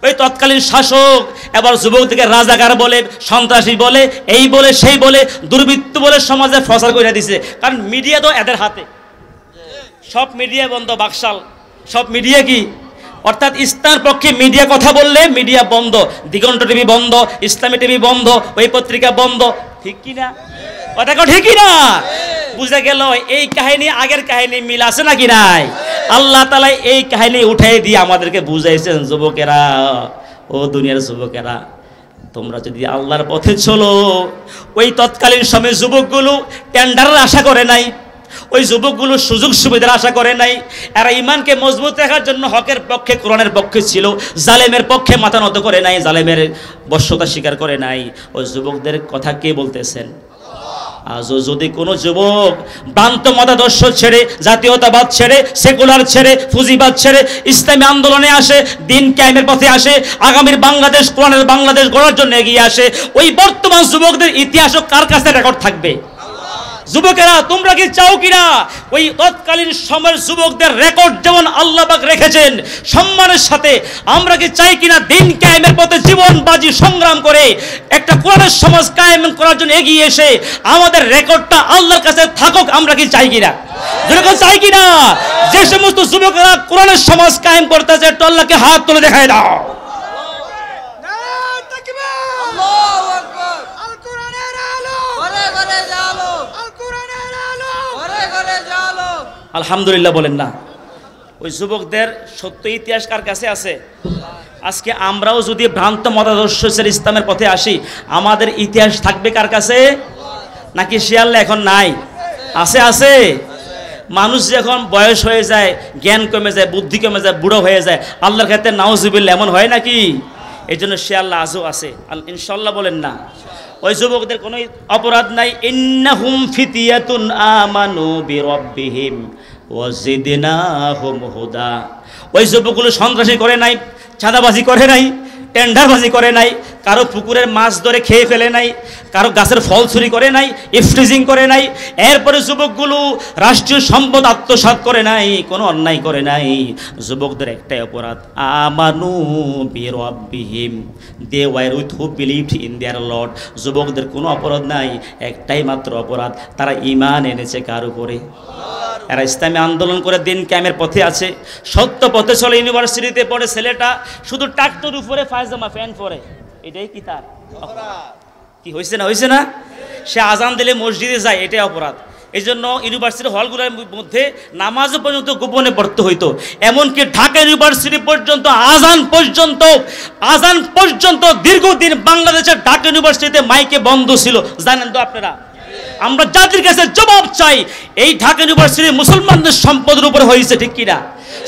S1: ওই তৎকালীন শাসক এবার যুবকদেরকে রাজাকার বলে, সন্ত্রাসী বলে, এই বলে সেই বলে, দুর্বৃত্ত বলে সমাজে প্রচার করে দিছে। কারণ মিডিয়া তো এদের হাতে, সব মিডিয়া বন্ধ, বাকশাল সব মিডিয়া কি, অর্থাৎ ইসলামের পক্ষে মিডিয়া কথা বললে মিডিয়া বন্ধ, দিগন্ত টিভি বন্ধ, ইসলামী টিভি বন্ধ, ওই পত্রিকা বন্ধ, ঠিক কি না? কথা কো ঠিক না? বুঝা গেল এই কাহিনী আগের কাহিনী মিল আছে নাকি নাই? আল্লাহ তাআলা এই কাহিনী উঠাই দিয়ে আমাদেরকে বুঝাইছেন, যুবকেরা, ও দুনিয়ার যুবকেরা, তোমরা যদি আল্লাহর পথে চলো। ওই তৎকালীন সময় যুবকগুলো টেন্ডারের আশা করে নাই, ওই যুবকগুলো সুযোগ সুবিধার আশা করে নাই। এরা ইমানকে মজবুত রাখার জন্য হকের পক্ষে, কোরআনের পক্ষে ছিল, জালেমের পক্ষে মাথা নত করে নাই, জালেমের বশ্যতা স্বীকার করে নাই। ওই যুবকদের কথা কে বলতেছেন? আজও যদি কোনো যুবক ভ্রান্ত মতাদর্শ ছেড়ে, জাতীয়তাবাদ ছেড়ে, সেকুলার ছেড়ে, ফুজিবাদ ছেড়ে ইসলামী আন্দোলনে আসে, দিন কায়েমের পথে আসে, আগামীর বাংলাদেশ, কোরআনের বাংলাদেশ গড়ার জন্য এগিয়ে আসে, ওই বর্তমান যুবকদের ইতিহাসও কার কাছে রেকর্ড থাকবে? যুবকেরা, তোমরা কি চাও কিনা ওই তৎকালীন সময়ের যুবকদের রেকর্ড যেমন আল্লাহ পাক রেখেছেন সম্মানের সাথে, আমরা কি চাই কিনা দিন কায়েমের পথে জীবন বাজি সংগ্রাম করে একটা কোরআনের সমাজ কায়েম করার জন্য এগিয়ে এসে আমাদের রেকর্ডটা আল্লাহর কাছে থাকুক? আমরা কি চাই কিনা? যেরকম চাই কিনা? যে সমস্ত যুবকেরা কোরআনের সমাজ কায়েম করতে চায়, আল্লাহকে হাত তুলে দেখায় দাও। আলহামদুলিল্লাহ বলেন না। ওই যুবকদের সত্য ইতিহাস কার কাছে আছে? আজকে আমরাও যদি ভ্রান্ত মতাদর্শের ইসলামের পথে আসি, আমাদের ইতিহাস থাকবে কার কাছে? নাকি শিয়াল্লা এখন নাই? আছে, আছে। মানুষ যখন বয়স হয়ে যায়, জ্ঞান কমে যায়, বুদ্ধি কমে যায়, বুড়ো হয়ে যায়, আল্লাহর ক্ষেত্রে নাউজুবিল্লাহ এমন হয় নাকি? এই জন্য শিয়াল্লা আজও আছে, ইনশাল্লাহ বলেন না। ওই যুবকদের কোনো অপরাধ নাই। ইন্নাহুম ফিতিয়াতুন আমানু বিরাব্বিহিম ওয়া জিদনাহুম হুদা। ওই যুবকগুলো সন্ত্রাসী করে নাই, চাঁদাবাজি করে নাই, টেন্ডারবাজি করে নাই, কারো পুকুরের মাছ ধরে খেয়ে ফেলে নাই, কারো গাছের ফল চুরি করে নাই, ইফটিজিং করে নাই, এরপরে যুবকগুলো রাষ্ট্রীয় সম্পদ আত্মসাৎ করে নাই, কোনো অন্যায় করে নাই। যুবকদের একটাই অপরাধ, আমানু বিরাব্বিহিম, they were with who believed in their Lord. যুবকদের কোনো অপরাধ নাই, একটাই মাত্র অপরাধ, তারা ঈমান এনেছে কার উপরে? এরা ইসলামী আন্দোলন করে দিন কায়েমের পথে আছে, সত্য পথে চলে। ইউনিভার্সিটিতে পড়ে ছেলেটা, শুধু টাকটুর উপরে পায়জামা প্যান্ট পরে, এটাই কি তার কি হয়েছে না? হয়েছে না? সে আজান দিলে মসজিদে যায়, এটাই অপরাধ। এই জন্য ইউনিভার্সিটি হলগুলোর মধ্যে নামাজও পর্যন্ত গোপনে পড়তে হইতো। এমনকি ঢাকা ইউনিভার্সিটি পর্যন্ত আজান পর্যন্ত দীর্ঘদিন বাংলাদেশের ঢাকা ইউনিভার্সিটিতে মাইকে বন্ধ ছিল, জানেন তো আপনারা? আমরা জাতির কাছে জবাব চাই, এই ঢাকা ইউনিভার্সিটি মুসলমানদের সম্পদের উপরে হয়েছে, ঠিক কিনা?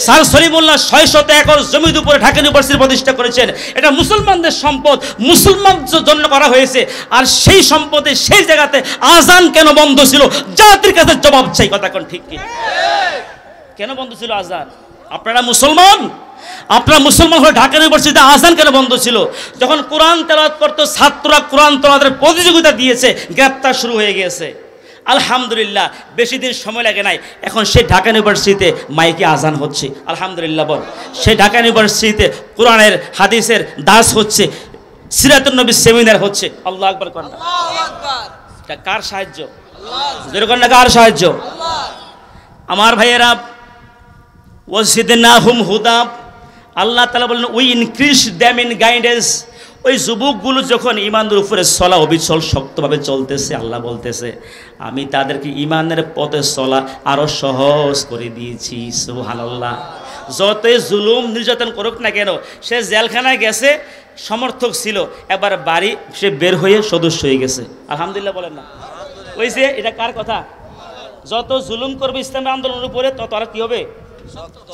S1: স্যার সলিমুল্লাহ 600 একর জমির উপরে ঢাকা ইউনিভার্সিটি প্রতিষ্ঠা করেছেন, এটা মুসলমানদের সম্পদ, মুসলমানদের জন্য করা হয়েছে। আর সেই সম্পদে সেই জায়গাতে আজান কেন বন্ধ ছিল? জাতির কাছে জবাব চাই, কথা কোন ঠিক কি? কেন বন্ধ ছিল আজান? আপনারা মুসলমান হয়ে ঢাকা ইউনিভার্সিটিতে আজান কেন বন্ধ ছিল? যখন কোরআন তেলাওয়াত করতো ছাত্ররা, কোরআন তেলাওয়াতের প্রতিযোগিতা দিয়েছে, গ্রেপ্তার শুরু হয়ে গিয়েছে। আলহামদুলিল্লাহ, বেশি দিন সময় লাগে নাই, এখন সেই ঢাকা ইউনিভার্সিটিতে মাইকে আজান হচ্ছে, আলহামদুলিল্লাহ বল। সেই ঢাকা ইউনিভার্সিটিতে কোরআনের হাদিসের দাস হচ্ছে, সিরাতুন নবী সেমিনার হচ্ছে। আল্লাহু আকবার কোন? এটা কার সাহায্য? যেরকম না কার সাহায্য? আমার ভাইয়েরা, ওয়াজিদনাহুম হুদা, আল্লাহ তাআলা বলেন we increase them in guidance. ওই যুবকগুলো যখন ইমানের উপরে চলা অবিচল শক্তভাবে চলতেছে, আল্লাহ বলতেছে আমি তাদেরকে ইমানের পথে চলা আরো সহজ করে দিয়েছি। সুবহানাল্লাহ। যতই জুলুম নির্যাতন করুক না কেন, সে জেলখানায় গেছে, সমর্থক ছিল, এবার বাড়ি সে বের হয়ে সদস্য হয়ে গেছে, আলহামদুলিল্লাহ বলেন না? ওই যে এটা কার কথা? যত জুলুম করবে ইসলামী আন্দোলনের উপরে, তত আর কি হবে?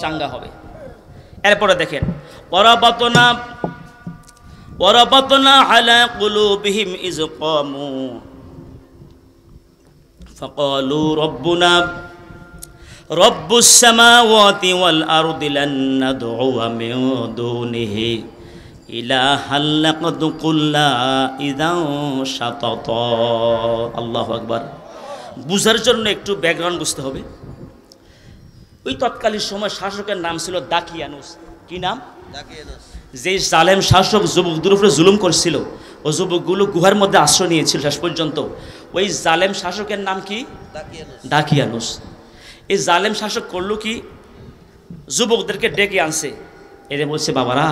S1: চাঙ্গা হবে। এরপরে দেখেন, ওয়ারাবাতনা আলা কুলুবিহিম ইয কামু ফাকালু রাব্বুনা রাব্বুস সামাওয়াতি ওয়াল আরদি লান নাদ'উ মিন দুনিহি ইলাহান লাকাদ কুল্লা ইযান শাতাতা। আল্লাহু আকবার। বুঝার জন্য একটু ব্যাকগ্রাউন্ড বুঝতে হবে। ওই তৎকালীন সময় শাসকের নাম ছিল দাকিয়ানুস। কি নাম? দাকিয়ানুস। যে জালেম শাসক যুবকদের উপরে জুলুম করছিল, ও যুবকগুলো গুহার মধ্যে আশ্রয় নিয়েছিল শেষ পর্যন্ত। ওই জালেম শাসকের নাম কি? দাকিয়ানুস। এই জালেম শাসক করলো কি, যুবকদেরকে ডেকে আনছে, এরে বলছে বাবারা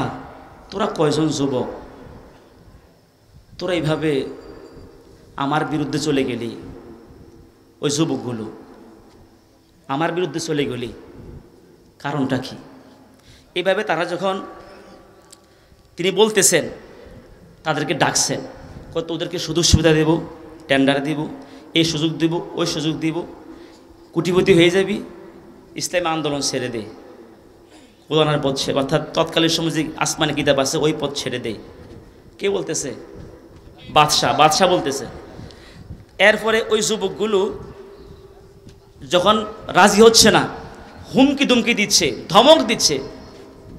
S1: তোরা কয়জন যুবক, তোরা এইভাবে আমার বিরুদ্ধে চলে গেলি, ওই যুবকগুলো আমার বিরুদ্ধে চলে গেলি, কারণটা কি? এইভাবে তারা যখন তিনি বলতেছেন, তাদেরকে ডাকছেন, কত ওদেরকে সুযোগ সুবিধা দেব, টেন্ডার দিব, এই সুযোগ দিব, ওই সুযোগ দিব, কোটিপতি হয়ে যাবি, ইসলামী আন্দোলন ছেড়ে দে, কোরআনের পথ ছেড়ে, অর্থাৎ তৎকালীন সময় যে আসমানি কিতাব আছে ওই পথ ছেড়ে দে। কে বলতেছে? বাদশাহ বলতেছে। এরপরে ওই যুবকগুলো যখন রাজি হচ্ছে না, হুমকি দুমকি দিচ্ছে, ধমক দিচ্ছে,